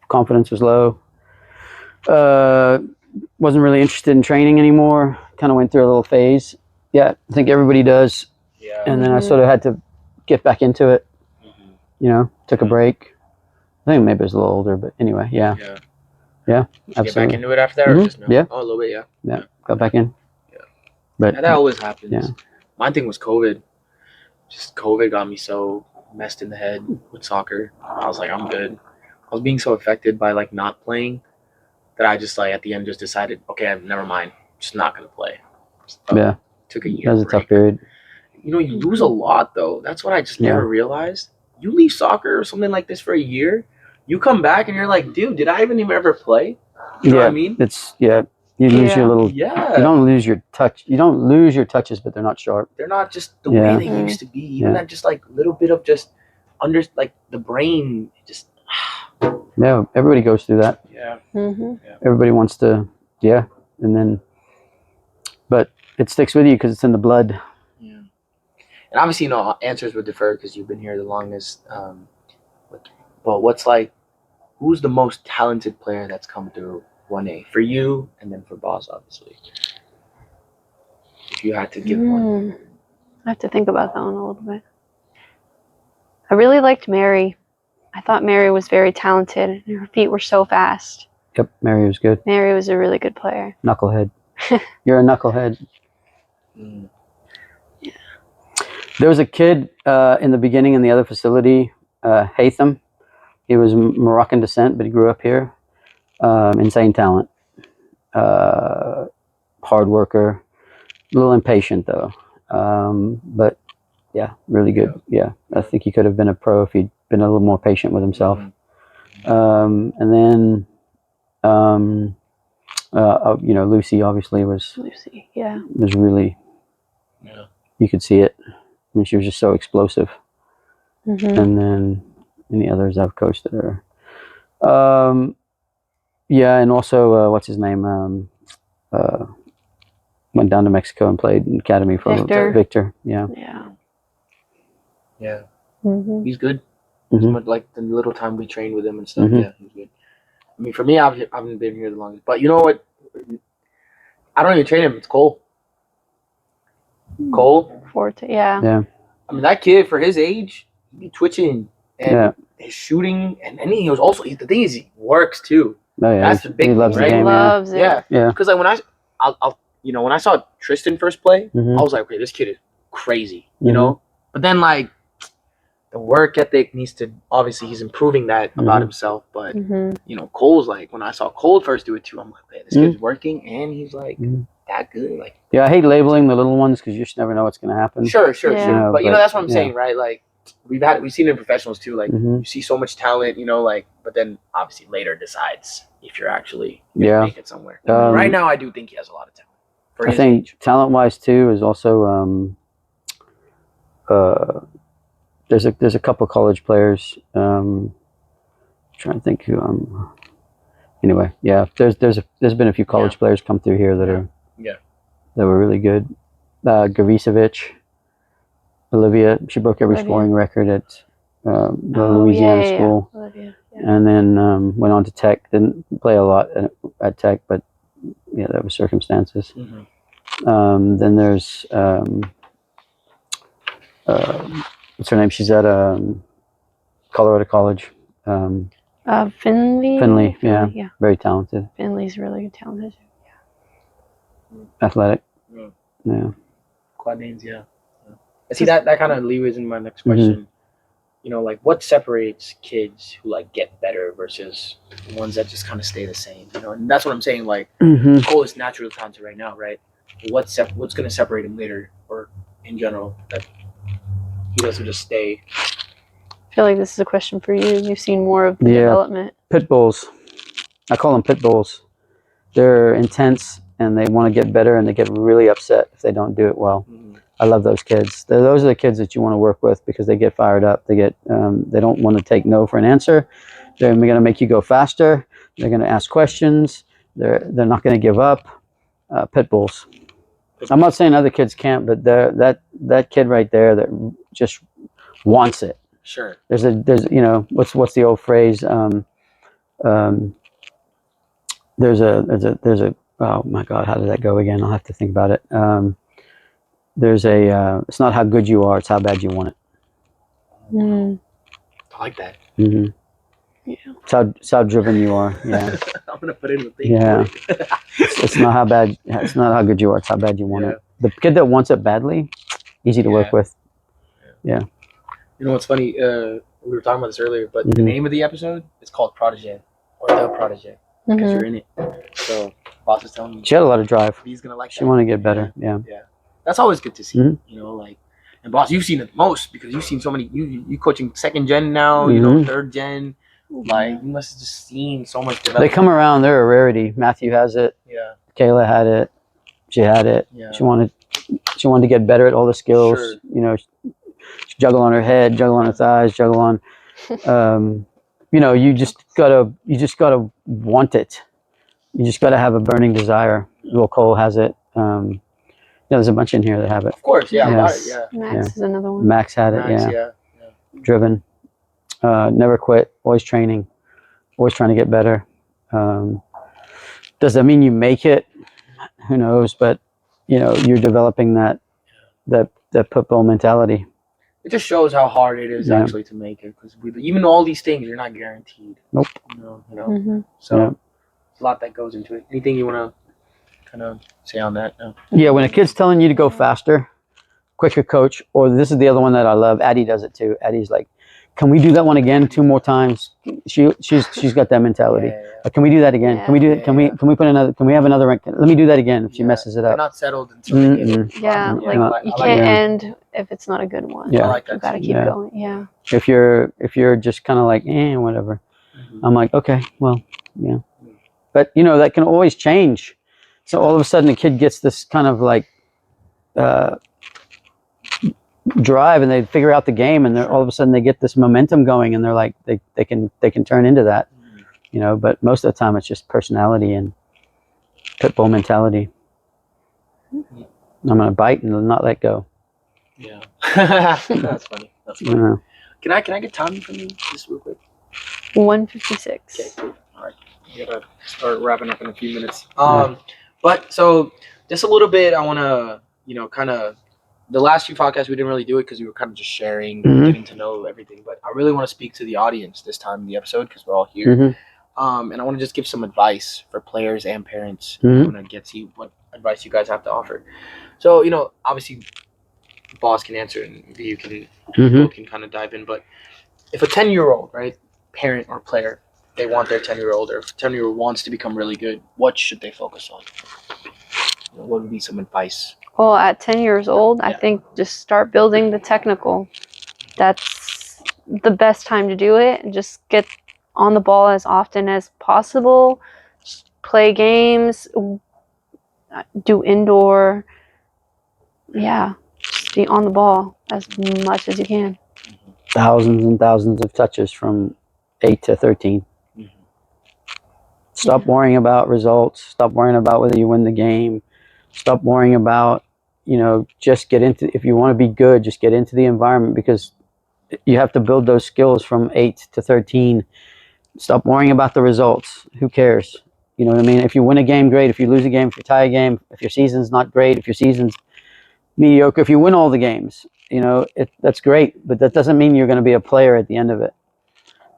Speaker 3: Confidence was low. Wasn't really interested in training anymore. Kind of went through a little phase. Yeah, I think everybody does.
Speaker 2: Yeah.
Speaker 3: And then I sort of had to get back into it. Took a break. I think maybe I was a little older, but anyway, yeah. Yeah,
Speaker 2: Did you
Speaker 3: absolutely.
Speaker 2: get back into it after that, or just no?
Speaker 3: Yeah.
Speaker 2: Oh, a little bit, yeah.
Speaker 3: Yeah, got back in. But
Speaker 2: that always happens.
Speaker 3: Yeah.
Speaker 2: My thing was COVID. Just COVID got me so messed in the head with soccer. I was like, I'm good. I was being so affected by like not playing that I just at the end just decided, okay, never mind. I'm just not gonna play. So, took a year.
Speaker 3: That was a tough period.
Speaker 2: You lose a lot though. That's what I just never realized. You leave soccer or something like this for a year, you come back and you're like, dude, did I even ever play? You know what I mean?
Speaker 3: You lose your little.
Speaker 2: Yeah.
Speaker 3: You don't lose your touch. You don't lose your touches, but they're not sharp.
Speaker 2: They're not just the way they used to be. Even that just little bit of just under the brain just.
Speaker 3: Yeah, everybody goes through that.
Speaker 2: Yeah.
Speaker 3: Everybody wants to, and then, but it sticks with you because it's in the blood.
Speaker 2: Yeah. and obviously, answers would differ because you've been here the longest. But what's like, who's the most talented player that's come through 1A for you, and then for Boss, obviously? If you had to give one.
Speaker 1: I have to think about that one a little bit. I really liked Mary. I thought Mary was very talented, and her feet were so fast.
Speaker 3: Yep, Mary was good.
Speaker 1: Mary was a really good player.
Speaker 3: Knucklehead. You're a knucklehead.
Speaker 2: Mm.
Speaker 1: Yeah.
Speaker 3: There was a kid in the beginning in the other facility, Hatham. He was Moroccan descent, but he grew up here. Insane talent. Hard worker. A little impatient, though. But, yeah, really good. Yeah, I think he could have been a pro if he'd been a little more patient with himself. And then, Lucy obviously was really, you could see it. I mean, she was just so explosive.
Speaker 1: Mm-hmm.
Speaker 3: And then any others I've coached that are, and also what's his name? Went down to Mexico and played in academy for Victor. Yeah.
Speaker 1: Mm-hmm.
Speaker 2: He's good. Mm-hmm. Like the little time we trained with him and stuff. Mm-hmm. Yeah, he's good. I mean, for me, I haven't been here the longest. But you know what? I don't even train him. It's Cole.
Speaker 1: Forte, yeah.
Speaker 2: I mean, that kid for his age, he be twitching and his shooting, and then he was also the thing is he works too.
Speaker 3: Oh, yeah.
Speaker 2: That's the big thing,
Speaker 3: loves
Speaker 2: right?
Speaker 3: The game,
Speaker 1: he loves it.
Speaker 2: Yeah. Because like when when I saw Tristan first play,
Speaker 3: mm-hmm.
Speaker 2: I was like, okay, this kid is crazy, you know. But then like the work ethic needs to obviously he's improving that about himself. But Cole's like when I saw Cole first do it too, I'm like, okay, this kid's working and he's like that good. Like
Speaker 3: I hate labeling the little ones because you just never know what's going to happen.
Speaker 2: Sure. But that's what I'm saying, right? Like we've seen it in professionals too. Like you see so much talent, like, but then obviously later decides if you're actually gonna make it somewhere. Right now, I do think he has a lot of talent.
Speaker 3: I think talent-wise too is also there's a couple of college players. Trying to think who. Anyway, there's been a few college players come through here that are that were really good. Gavicevic, Olivia, she broke every scoring record at the Louisiana school, and then went on to Tech. Didn't play a lot at Tech, but that was circumstances. Then there's what's her name? She's at Colorado College.
Speaker 1: Finley.
Speaker 3: Yeah, very talented.
Speaker 1: Finley's really talented.
Speaker 3: Athletic. Yeah.
Speaker 2: Quad names, See that kind of leads into my next question. Like what separates kids who like get better versus ones that just kind of stay the same? And that's what I'm saying. Like Cole is naturally talented right now, right? What's going to separate him later, or in general, that he doesn't just stay?
Speaker 1: I feel like this is a question for you. You've seen more of the development.
Speaker 3: Pit bulls. I call them pit bulls. They're intense and they want to get better, and they get really upset if they don't do it well. I love those kids. Those are the kids that you want to work with because they get fired up. They get they don't want to take no for an answer. They're going to make you go faster. They're going to ask questions. They're not going to give up. Pit bulls. I'm not saying other kids can't, but that kid right there that just wants it.
Speaker 2: Sure.
Speaker 3: There's what's the old phrase? There's a oh my God, how did that go again? I'll have to think about it. There's it's not how good you are, it's how bad you want it.
Speaker 2: I like that.
Speaker 1: Yeah.
Speaker 3: It's how driven you are. Yeah.
Speaker 2: I'm gonna put in the thing.
Speaker 3: Yeah. It's not how bad. It's not how good you are. It's how bad you want it. The kid that wants it badly, easy to work with. Yeah.
Speaker 2: You know what's funny? We were talking about this earlier, but the name of the episode is called Prodige, or The Prodige, because you're in it. So Boss is telling me
Speaker 3: she had a lot of drive.
Speaker 2: He's gonna like.
Speaker 3: She wanted to get better. Yeah.
Speaker 2: That's always good to see. And Boss, you've seen it the most because you've seen so many. You coaching second gen now. Third gen. Like you must have just seen so much development.
Speaker 3: They come around. They're a rarity. Matthew has it.
Speaker 2: Yeah.
Speaker 3: Kayla had it. She had it. Yeah. She wanted to get better at all the skills. Sure. Juggle on her head, juggle on her thighs, juggle on. You just gotta want it. You just gotta have a burning desire. Little Cole has it. there's a bunch in here that have it.
Speaker 2: Of course, yeah,
Speaker 3: Yeah.
Speaker 2: a lot of, yeah.
Speaker 1: Max is another one.
Speaker 3: Max had it,
Speaker 2: Nice,
Speaker 3: yeah. Driven, never quit, always training, always trying to get better. Does that mean you make it? Who knows? But you know, you're developing that pit bull mentality.
Speaker 2: It just shows how hard it is actually to make it, because even all these things, you're not guaranteed.
Speaker 3: Nope.
Speaker 2: You know.
Speaker 1: Mm-hmm.
Speaker 2: So there's a lot that goes into it. Anything you want to kind of say on that? No?
Speaker 3: Yeah, when a kid's telling you to go faster, quicker, coach, or this is the other one that I love. Addie does it too. Addie's like, "Can we do that one again 2 more times?" She's got that mentality.
Speaker 2: Yeah.
Speaker 3: Like, can we do that again?
Speaker 1: Yeah.
Speaker 3: Can we do it? Can we put another? Can we have another? Let me do that again. If she messes it
Speaker 2: They're
Speaker 3: up,
Speaker 2: not settled until they get it.
Speaker 1: Yeah, like you can't end if it's not a good one.
Speaker 3: Yeah.
Speaker 2: I like that
Speaker 1: You gotta
Speaker 2: too.
Speaker 1: keep going. Yeah.
Speaker 3: if you're just kind of like, whatever. I'm like, okay, well, yeah. But you know, that can always change. So all of a sudden, a kid gets this kind of like drive, and they figure out the game, and they're all of a sudden they get this momentum going, and they're like, they can turn into that, you know. But most of the time, it's just personality and pit bull mentality. I'm gonna bite and not let go.
Speaker 2: Yeah. That's funny. That's funny.
Speaker 3: You know?
Speaker 2: Can I get timing from you just real quick?
Speaker 1: 156.
Speaker 2: Okay, cool. All right. We gotta start wrapping up in a few minutes. But so just a little bit, I want to, you know, kind of, the last few podcasts we didn't really do it because we were kind of just sharing, getting to know everything. But I really want to speak to the audience this time in the episode because we're all here. And I want to just give some advice for players and parents. I want to get to what advice you guys have to offer. So, you know, obviously, boss can answer and you can kind of dive in. But if a 10-year-old, right, parent or player, they want their 10-year-old, or if a 10-year-old wants to become really good, what should they focus on? You know, what would be some advice?
Speaker 1: Well, at 10 years old, I think just start building the technical. That's the best time to do it. And just get on the ball as often as possible. Just play games, do indoor. Yeah, just be on the ball as much as you can.
Speaker 3: Thousands and thousands of touches from 8 to 13. Stop worrying about results. Stop worrying about whether you win the game. Stop worrying about, you know, just get into, if you want to be good, just get into the environment, because you have to build those skills from 8 to 13. Stop worrying about the results. Who cares? You know what I mean? If you win a game, great. If you lose a game, if you tie a game, if your season's not great, if your season's mediocre, if you win all the games, you know, that's great. But that doesn't mean you're going to be a player at the end of it.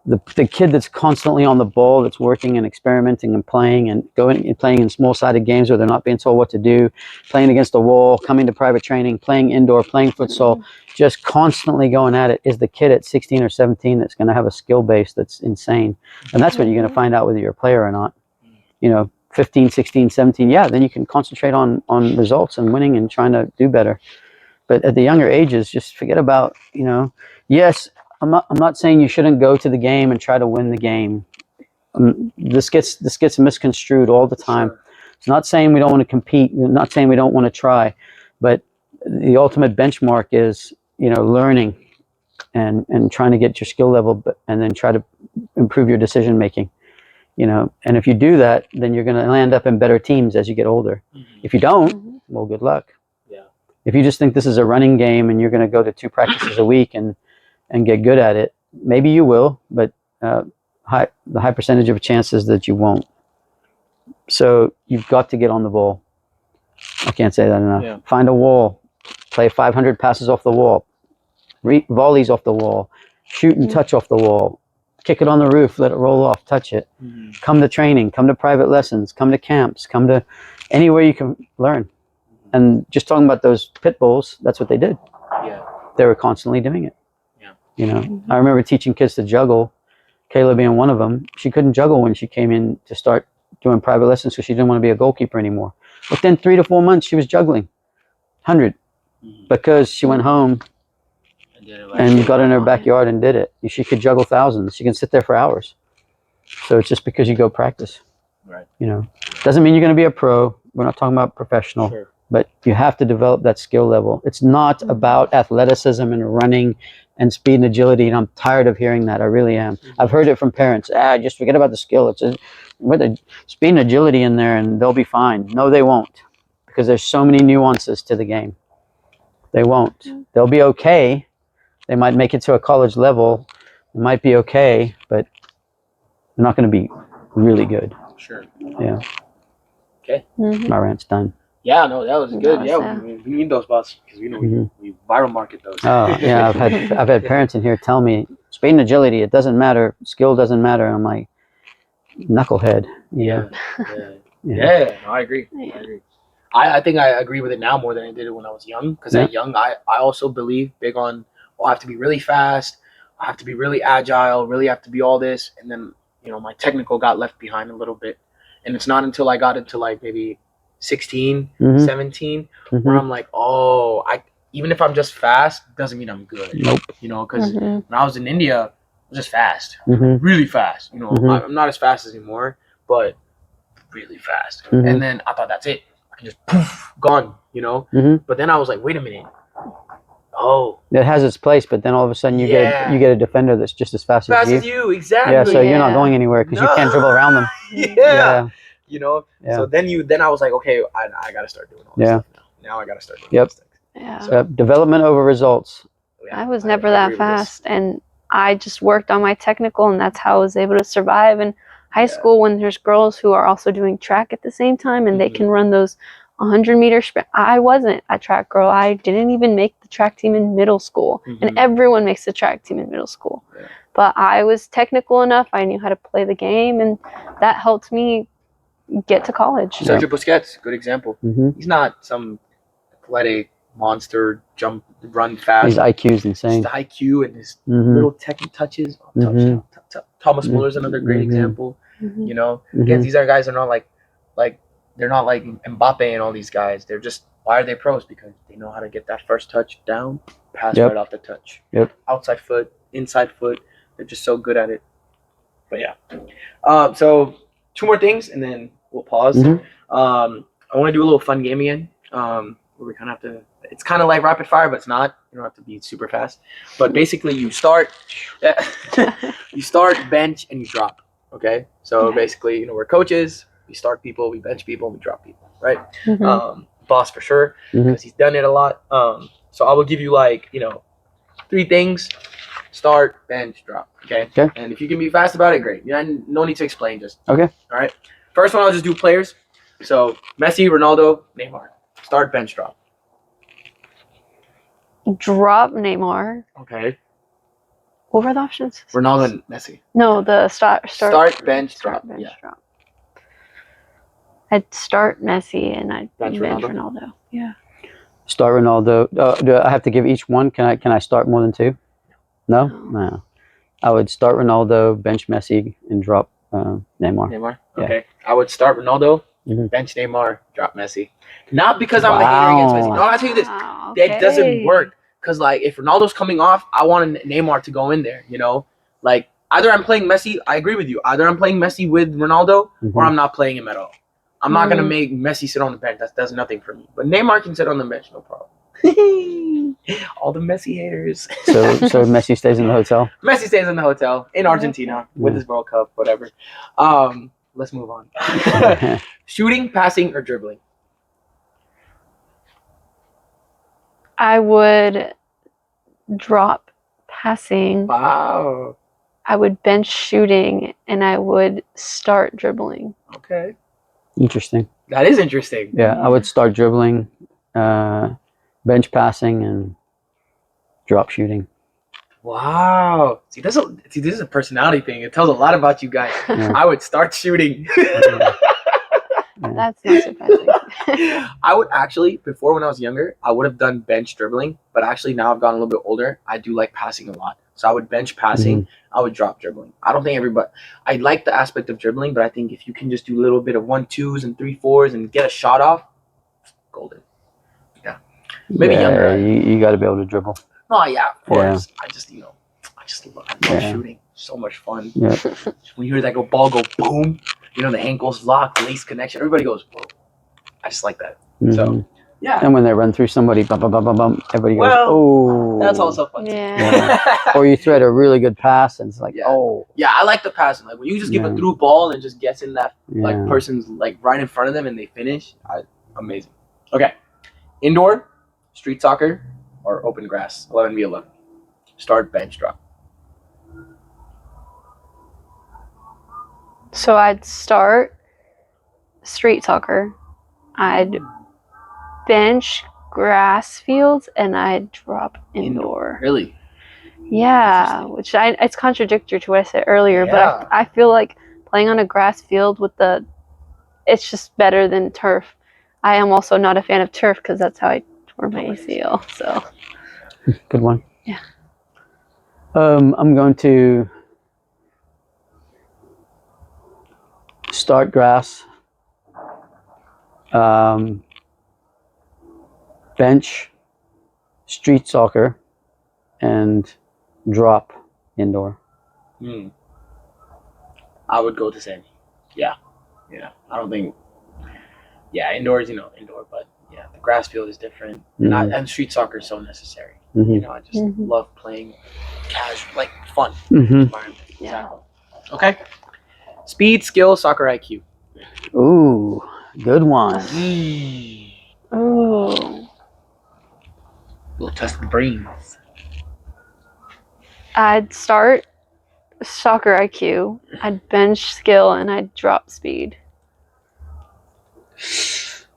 Speaker 3: The kid that's constantly on the ball, that's working and experimenting and playing and going and playing in small-sided games where they're not being told what to do, playing against the wall, coming to private training, playing indoor, playing futsal, just constantly going at it, is the kid at 16 or 17 that's going to have a skill base that's insane. And that's when you're going to find out whether you're a player or not. You know, 15, 16, 17, then you can concentrate on results and winning and trying to do better. But at the younger ages, just forget about, you know, yes, I'm not saying you shouldn't go to the game and try to win the game. This gets misconstrued all the time. Sure. It's not saying we don't want to compete. We're not saying we don't want to try, but the ultimate benchmark is, you know, learning and trying to get your skill level, and then try to improve your decision making. You know, and if you do that, then you're going to land up in better teams as you get older. If you don't, well, good luck. Yeah. If you just think this is a running game and you're going to go to 2 practices a week and get good at it, maybe you will, but the high percentage of chances that you won't. So you've got to get on the ball. I can't say that enough. Yeah. Find a wall, play 500 passes off the wall, volleys off the wall, shoot and touch off the wall, kick it on the roof, let it roll off, touch it. Come to training, come to private lessons, come to camps, come to anywhere you can learn. And just talking about those pit bulls, that's what they did. Yeah. They were constantly doing it. You know, I remember teaching kids to juggle, Kayla being one of them. She couldn't juggle when she came in to start doing private lessons because she didn't want to be a goalkeeper anymore. Within 3 to 4 months, she was juggling 100 because she went home and got in her backyard and did it. She could juggle thousands. She can sit there for hours. So it's just because you go practice. Right. You know, doesn't mean you're going to be a pro. We're not talking about professional. Sure. But you have to develop that skill level. It's not about athleticism and running and speed and agility, and I'm tired of hearing that. I really am. I've heard it from parents. Just forget about the skill. It's with the speed and agility in there, and they'll be fine. No, they won't, because there's so many nuances to the game. They won't. They'll be okay. They might make it to a college level. It might be okay, but they're not going to be really good.
Speaker 2: Sure.
Speaker 3: Yeah.
Speaker 2: Okay.
Speaker 3: My rant's done.
Speaker 2: Yeah, no, that was good.
Speaker 1: was,
Speaker 2: Yeah, we need those bots because we viral market those.
Speaker 3: Oh yeah, I've had parents in here tell me speed and agility. It doesn't matter. Skill doesn't matter. And I'm like, knucklehead.
Speaker 2: Yeah. No, I agree. I agree. I think I agree with it now more than I did it when I was young. Because at young, I also believe big on, I have to be really fast. I have to be really agile. Really have to be all this. And then, my technical got left behind a little bit. And it's not until I got into like maybe 16, 17, where I'm like, even if I'm just fast, doesn't mean I'm good.
Speaker 3: Nope.
Speaker 2: Because when I was in India, I was just fast. Really fast. I'm not as fast as anymore, but really fast. And then I thought that's it. I can just poof, gone, But then I was like, wait a minute. Oh.
Speaker 3: It has its place, but then all of a sudden you get a defender that's just as fast as you.
Speaker 2: Exactly.
Speaker 3: Yeah, so you're not going anywhere because you can't dribble around them.
Speaker 2: Yeah. So then I was like, okay, I got to start doing all this stuff now. Now I got to start doing this.
Speaker 1: Yeah.
Speaker 3: So development over results.
Speaker 1: I was never that fast, and I just worked on my technical, and that's how I was able to survive in high school when there's girls who are also doing track at the same time, and they can run those 100-meter sprint. I wasn't a track girl. I didn't even make the track team in middle school, and everyone makes the track team in middle school. Yeah. But I was technical enough. I knew how to play the game, and that helped me get to college.
Speaker 2: Sergio Busquets, good example. He's not some athletic monster, run fast.
Speaker 3: His IQ is insane.
Speaker 2: Just the IQ and his little techie touches. Thomas Muller's another great example. Again, these are guys that are not like they're not like Mbappe and all these guys. They're just, why are they pros? Because they know how to get that first touch down, pass right off the touch. Outside foot, inside foot. They're just so good at it. But yeah. So 2 more things and then we'll pause. I want to do a little fun game again. Where we kind of have to, it's kind of like rapid fire, but it's not. You don't have to be super fast. But basically you start, bench, and you drop. Okay? So basically, we're coaches. We start people, we bench people, and we drop people, right? Boss for sure, because he's done it a lot. So I will give you 3 things: start, bench, drop. Okay. And if you can be fast about it, great. No need to explain. Just
Speaker 3: okay.
Speaker 2: All right. First one, I'll just do players. So Messi, Ronaldo, Neymar. Start, bench, drop.
Speaker 1: Drop Neymar.
Speaker 2: Okay.
Speaker 1: What were the options?
Speaker 2: Ronaldo and Messi.
Speaker 1: No, the start,
Speaker 2: bench, drop.
Speaker 1: Bench, drop. I'd start Messi and I'd bench Ronaldo. Yeah.
Speaker 3: Start Ronaldo. Do I have to give each one? Can I start more than 2? No. I would start Ronaldo, bench Messi, and drop Neymar.
Speaker 2: Okay. I would start Ronaldo, bench Neymar, drop Messi. Not because I'm a hater against Messi. No, I'll tell you this. That doesn't work. Because if Ronaldo's coming off, I want Neymar to go in there. Either I'm playing Messi. I agree with you. Either I'm playing Messi with Ronaldo, or I'm not playing him at all. I'm not gonna make Messi sit on the bench. That does nothing for me. But Neymar can sit on the bench, no problem. All the Messi haters.
Speaker 3: So Messi stays in the hotel?
Speaker 2: Messi stays in the hotel in Argentina with his World Cup, whatever. Let's move on. Shooting, passing, or dribbling?
Speaker 1: I would drop passing.
Speaker 2: Wow.
Speaker 1: I would bench shooting, and I would start dribbling.
Speaker 2: Okay.
Speaker 3: Interesting.
Speaker 2: That is interesting.
Speaker 3: Yeah, I would start dribbling, bench passing, and drop shooting.
Speaker 2: Wow. See, this is a personality thing. It tells a lot about you guys. Yeah. I would start shooting.
Speaker 1: That's not surprising.
Speaker 2: I would actually, before when I was younger, I would have done bench dribbling. But actually now I've gotten a little bit older. I do like passing a lot. So I would bench passing. I would drop dribbling. I don't think everybody, I like the aspect of dribbling, but I think if you can just do a little bit of 1-2s and 3-4s and get a shot off, golden. Yeah. Maybe younger.
Speaker 3: You got to be able to dribble.
Speaker 2: Oh yeah, of course. Yeah. I love shooting. So much fun. Yeah. When you hear that ball go boom, the ankles lock, lace connection, everybody goes, whoa. I just like that. So yeah.
Speaker 3: And when they run through somebody, bum, bum, bum, bum, bum, everybody goes, oh.
Speaker 2: That's also fun.
Speaker 1: Yeah.
Speaker 3: Or you thread a really good pass and it's like, oh.
Speaker 2: Yeah, I like the passing. When you just give a through ball and just gets in that person's right in front of them and they finish, amazing. Okay. Indoor, street soccer, or open grass, 11v11. Start, bench, drop.
Speaker 1: So I'd start street soccer. I'd bench grass fields, and I'd drop indoor.
Speaker 2: Really?
Speaker 1: Yeah, which it's contradictory to what I said earlier,
Speaker 2: Yeah.
Speaker 1: but I feel like playing on a grass field it's just better than turf. I am also not a fan of turf because that's how I tore my ACL. So
Speaker 3: Good one.
Speaker 1: Yeah.
Speaker 3: I'm going to start grass, bench, street soccer, and drop indoor.
Speaker 2: I would go the same. Yeah. I don't think. Yeah, indoor is indoor, but yeah, the grass field is different. And street soccer is so necessary. I just love playing casual, like fun environment.
Speaker 1: Yeah.
Speaker 2: Okay. Speed, skill, soccer IQ.
Speaker 3: Ooh, good one.
Speaker 1: Ooh.
Speaker 2: We'll test the brains.
Speaker 1: I'd start soccer IQ, I'd bench skill, and I'd drop speed.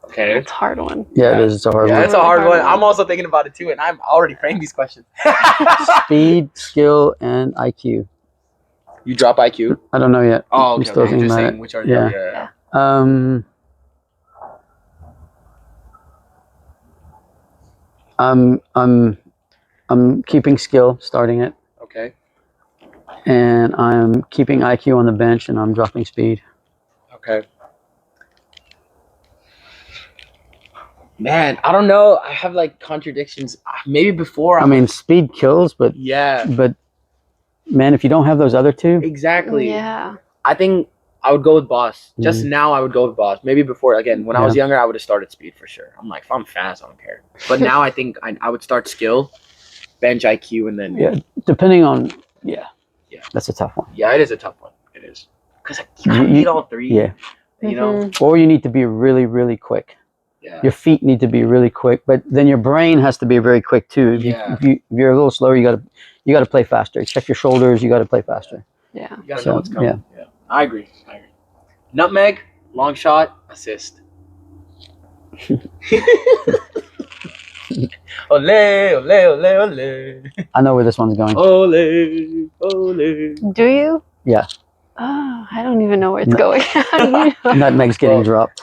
Speaker 2: Okay.
Speaker 1: It's a hard one.
Speaker 3: Yeah, it is. It's a hard
Speaker 2: Yeah,
Speaker 3: one.
Speaker 2: it's a hard one. I'm also thinking about it too, and I'm already framed these questions.
Speaker 3: Speed, skill, and IQ.
Speaker 2: You drop IQ?
Speaker 3: I don't know yet.
Speaker 2: Oh,
Speaker 3: I'm
Speaker 2: okay.
Speaker 3: still thinking
Speaker 2: Just
Speaker 3: about
Speaker 2: saying
Speaker 3: it.
Speaker 2: which are
Speaker 3: Yeah. I'm keeping skill, starting it,
Speaker 2: Okay.
Speaker 3: and I'm keeping IQ on the bench, and I'm dropping speed.
Speaker 2: Okay. Man, I don't know. I have like contradictions. Maybe before.
Speaker 3: I mean, speed kills, but
Speaker 2: Yeah.
Speaker 3: But man, if you don't have those other two,
Speaker 2: Exactly.
Speaker 1: Yeah.
Speaker 2: I think I would go with boss. Just now, I would go with boss. Maybe before, again, when I was younger, I would have started speed for sure. I'm like, if I'm fast, I don't care. But now I think I would start skill, bench IQ, and then
Speaker 3: depending on that's a tough one.
Speaker 2: Yeah, it is a tough one. It is because you kind of need all three.
Speaker 3: Yeah. Or you need to be really, really quick.
Speaker 2: Yeah.
Speaker 3: Your feet need to be really quick, but then your brain has to be very quick too. If you're a little slower, you got to play faster. Check your shoulders. You got to play faster.
Speaker 1: Yeah.
Speaker 2: You gotta know what's coming. Yeah. I agree. Nutmeg, long shot, assist. Ole, ole, ole, ole.
Speaker 3: I know where this one's going.
Speaker 2: Ole, ole.
Speaker 1: Do you?
Speaker 3: Yeah.
Speaker 1: Oh, I don't even know where it's going.
Speaker 3: Nutmeg's getting dropped.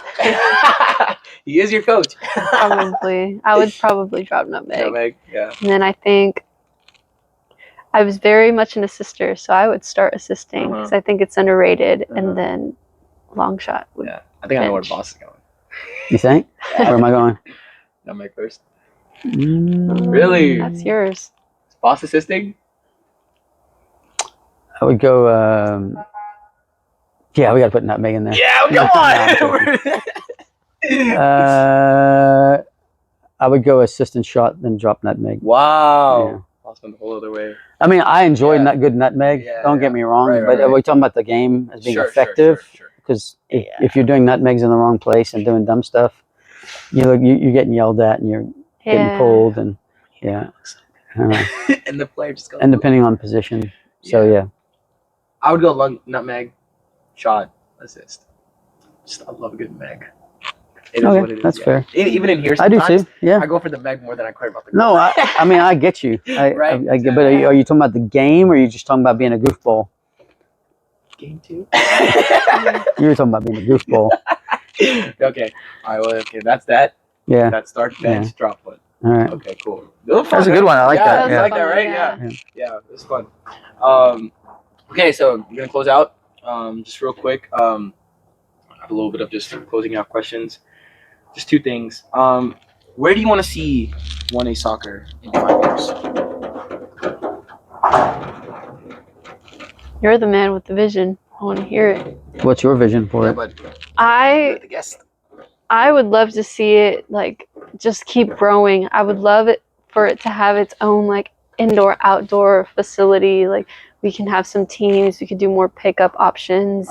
Speaker 2: He is your coach.
Speaker 1: Probably. I would probably drop nutmeg.
Speaker 2: Nutmeg, yeah.
Speaker 1: And then I think I was very much an assister, so I would start assisting because I think it's underrated, and then long shot.
Speaker 2: Yeah, I think I know where the boss is going.
Speaker 3: You think? Where am I going?
Speaker 2: Nutmeg first. Really?
Speaker 1: That's yours.
Speaker 2: Is boss assisting?
Speaker 3: I would go. Yeah, we got to put nutmeg in there.
Speaker 2: Yeah, come on.
Speaker 3: I would go assistant shot, then drop nutmeg.
Speaker 2: Wow.
Speaker 3: Yeah.
Speaker 2: Boss went the whole other way.
Speaker 3: I mean, I enjoy good nutmeg.
Speaker 2: Yeah,
Speaker 3: don't get me wrong,
Speaker 2: Right,
Speaker 3: but
Speaker 2: right.
Speaker 3: we're talking about the game as being effective.
Speaker 2: Sure.
Speaker 3: Because if you're doing nutmegs in the wrong place and doing dumb stuff, you're getting yelled at and you're getting pulled and
Speaker 2: And the player just goes.
Speaker 3: And depending on position, so
Speaker 2: I would go nutmeg, shot, assist. I love a good meg. It is what it is.
Speaker 3: That's fair.
Speaker 2: Even in here,
Speaker 3: I do
Speaker 2: sometimes,
Speaker 3: too. Yeah.
Speaker 2: I go for the meg more than I care about the.
Speaker 3: No, I mean I get you.
Speaker 2: Right.
Speaker 3: I get, but are you talking about the game, or are you just talking about being a goofball?
Speaker 2: Game too.
Speaker 3: You were talking about being a goofball.
Speaker 2: Okay. All right. Well, okay. That's that.
Speaker 3: Yeah.
Speaker 2: That start bench drop one.
Speaker 3: All right.
Speaker 2: Okay. Cool.
Speaker 3: That's a good one. I like that.
Speaker 2: I like that, right? Yeah. It's fun. Okay. So we're gonna close out. Just real quick. I have a little bit of just closing out questions. Just two things. Where do you want to see 1A soccer in 5 years?
Speaker 1: You're the man with the vision. I want to hear it.
Speaker 3: What's your vision for it?
Speaker 2: But
Speaker 1: I
Speaker 2: the guest.
Speaker 1: I would love to see it just keep growing. I would love it for it to have its own indoor outdoor facility. we can have some teams, we could do more pickup options.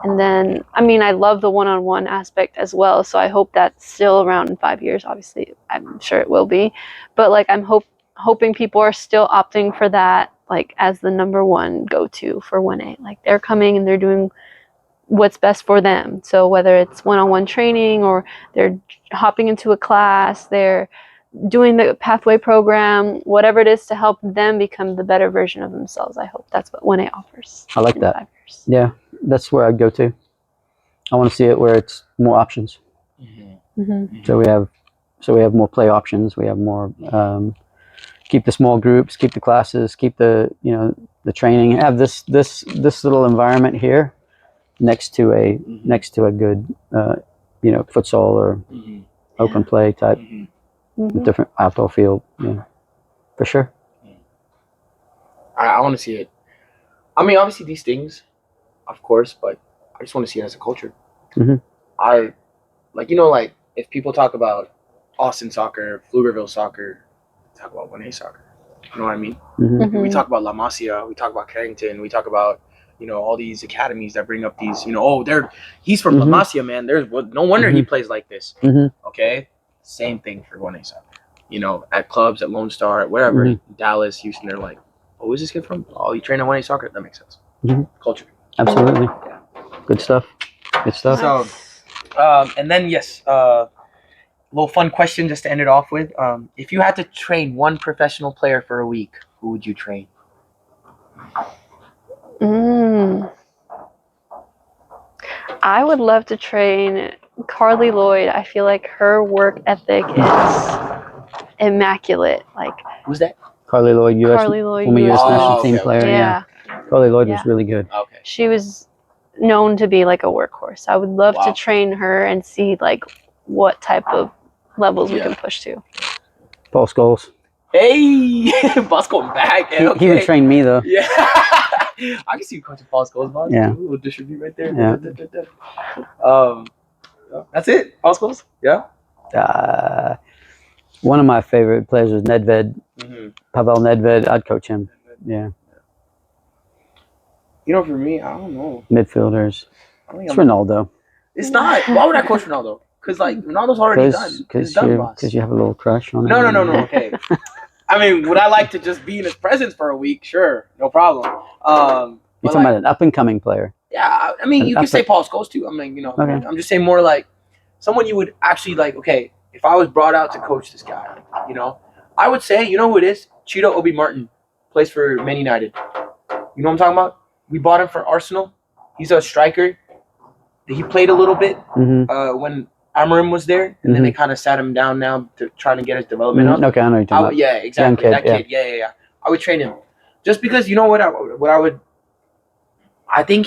Speaker 1: And then, I mean, I love the one-on-one aspect as well. So I hope that's still around in 5 years. Obviously, I'm sure it will be. But like, I'm hoping people are still opting for that, like as the number one go-to for 1A. Like they're coming and they're doing what's best for them. So whether it's one-on-one training or they're hopping into a class, they're doing the pathway program, whatever it is to help them become the better version of themselves. I hope that's what 1A offers.
Speaker 3: I like that.
Speaker 1: 5 years.
Speaker 3: Yeah, that's where I'd go to. I want to see it where it's more options. So we have more play options. We have more. Keep the small groups, keep the classes, keep the the training. Have this little environment here next to a good futsal or open play type, different outdoor field. Yeah, for sure.
Speaker 2: I want to see it. I mean, obviously these things, of course, but I just want to see it as a culture. I like if people talk about Austin soccer, Pflugerville soccer, talk about 1A soccer. You know what I mean? We talk about La Masia, we talk about Carrington, we talk about all these academies that bring up these he's from La Masia, man. No wonder he plays like this. Okay, same thing for 1A soccer. At clubs, at Lone Star, wherever, Dallas, Houston, they're like, oh, where's this kid from? Oh, you train at 1A soccer? That makes sense. Culture.
Speaker 3: Absolutely. Yeah. Good stuff. Good stuff.
Speaker 2: So, and then yes, little fun question just to end it off with. If you had to train one professional player for a week, who would you train?
Speaker 1: I would love to train Carly Lloyd. I feel like her work ethic is immaculate. Like,
Speaker 2: who's that?
Speaker 3: Carly Lloyd, former U.S. national team player.
Speaker 1: Yeah.
Speaker 3: Carly Lloyd was really good.
Speaker 2: Okay.
Speaker 1: She was known to be like a workhorse. I would love to train her and see like what type of levels we can push to.
Speaker 3: Paul Scholes.
Speaker 2: Hey, boss going back.
Speaker 3: He would train me though.
Speaker 2: Yeah. I can see you coaching Paul Scholes, boss.
Speaker 3: Yeah.
Speaker 2: We'll distribute right there.
Speaker 3: Yeah.
Speaker 2: That's it. Paul Scholes. Yeah.
Speaker 3: One of my favorite players was Nedved. Pavel Nedved. I'd coach him. Yeah.
Speaker 2: For me, I don't know.
Speaker 3: Midfielders. It's Ronaldo.
Speaker 2: It's not. Why would I coach Ronaldo? Because Ronaldo's already done.
Speaker 3: Because you have a little crush on him.
Speaker 2: No. Okay. I mean, would I like to just be in his presence for a week? Sure, no problem.
Speaker 3: You're talking about an up and coming player.
Speaker 2: Yeah, I mean, you can say Paul Scholes too. I mean, okay. I'm just saying more like someone you would actually like. Okay, if I was brought out to coach this guy, I would say, who it is? Cheeto Obi Martin plays for Man United. You know what I'm talking about? We bought him for Arsenal. He's a striker. He played a little bit when Amarim was there, and then they kind of sat him down now to trying to get his development up.
Speaker 3: Okay, I know what you're talking about.
Speaker 2: Yeah, exactly.
Speaker 3: Kid,
Speaker 2: that kid. Yeah. I would train him, just because what I would. I think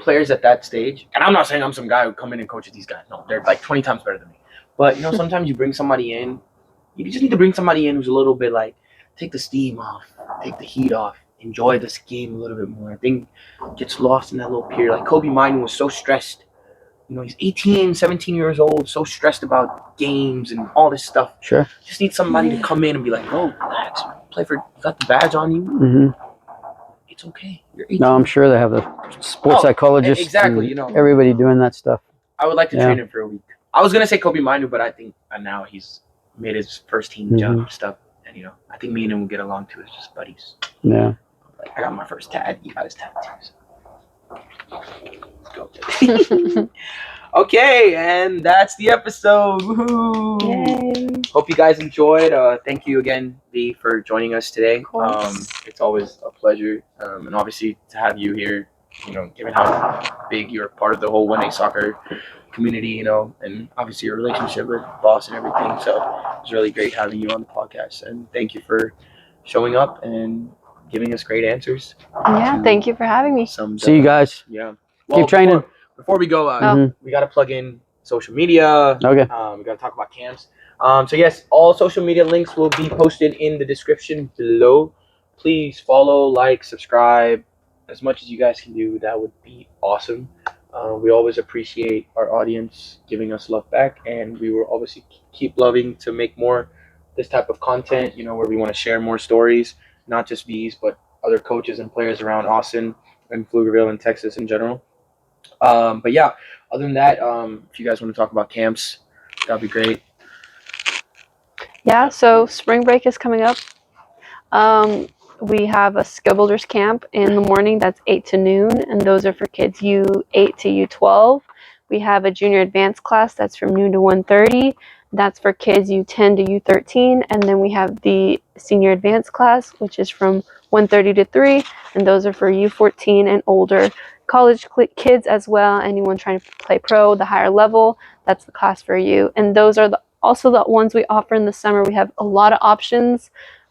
Speaker 2: players at that stage, and I'm not saying I'm some guy who come in and coaches these guys. No, they're like 20 times better than me. But sometimes you bring somebody in. You just need to bring somebody in who's a little bit like take the steam off, take the heat off, enjoy this game a little bit more. I think gets lost in that little period. Like Kobe Minu was so stressed. He's 18, 17 years old, so stressed about games and all this stuff.
Speaker 3: Sure.
Speaker 2: Just need somebody to come in and be like, "Oh, relax. You got the badge on you. It's okay. You're 18."
Speaker 3: No, I'm sure they have the sports psychologists.
Speaker 2: Exactly.
Speaker 3: Everybody doing that stuff.
Speaker 2: I would like to train him for a week. I was gonna say Kobe Minu, but I think now he's made his first team jump stuff, and I think me and him will get along too as just buddies.
Speaker 3: Yeah.
Speaker 2: Like I got my first tat. He got his tattoos. Let's go. Okay, and that's the episode. Woohoo!
Speaker 1: Yay.
Speaker 2: Hope you guys enjoyed. Thank you again, V, for joining us today. It's always a pleasure, and obviously to have you here. Given how big you're part of the whole 1A soccer community, and obviously your relationship with Boss and everything. So it's really great having you on the podcast, and thank you for showing up and giving us great answers.
Speaker 1: Yeah, thank you for having me.
Speaker 3: See you guys.
Speaker 2: Yeah.
Speaker 3: Keep training.
Speaker 2: Before we go, we got to plug in social media.
Speaker 3: Okay.
Speaker 2: We got to talk about camps. So yes, all social media links will be posted in the description below. Please follow, like, subscribe. As much as you guys can do, that would be awesome. We always appreciate our audience giving us love back, and we will obviously keep loving to make more this type of content, where we want to share more stories, not just V's, but other coaches and players around Austin and Pflugerville and Texas in general. But yeah, other than that, if you guys want to talk about camps, that'd be great.
Speaker 1: Yeah, so spring break is coming up. We have a skill builders camp in the morning that's 8 to noon, and those are for kids U8 to U12. We have a junior advanced class that's from noon to 1:30. That's for kids U10 to U13, and then we have the senior advanced class, which is from 1:30 to 3, and those are for U14 and older. College kids as well, anyone trying to play pro, the higher level, that's the class for you. And those are also the ones we offer in the summer. We have a lot of options.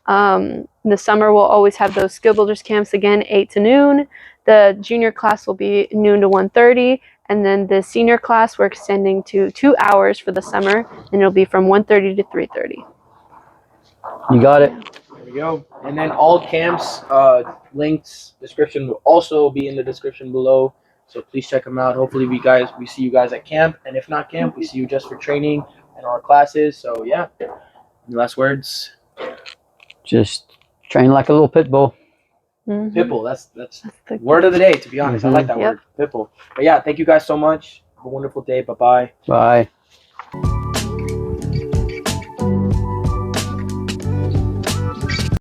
Speaker 1: In the summer, we'll always have those skill builders camps again, 8 to noon. The junior class will be noon to 1:30, and then the senior class we're extending to 2 hours for the summer, and it'll be from 1:30 to 3:30.
Speaker 3: You got it.
Speaker 2: There we go. And then all camps, links, description will also be in the description below. So please check them out. Hopefully we see you guys at camp, and if not camp, we see you just for training and our classes. So yeah. Any last words?
Speaker 3: Just train like a little pit bull.
Speaker 1: Mm-hmm.
Speaker 2: Pitbull. That's the word of the day. To be honest, I like that
Speaker 1: Yep.
Speaker 2: word. Pitbull. But yeah, thank you guys so much. Have a wonderful day. Bye bye.
Speaker 3: Bye.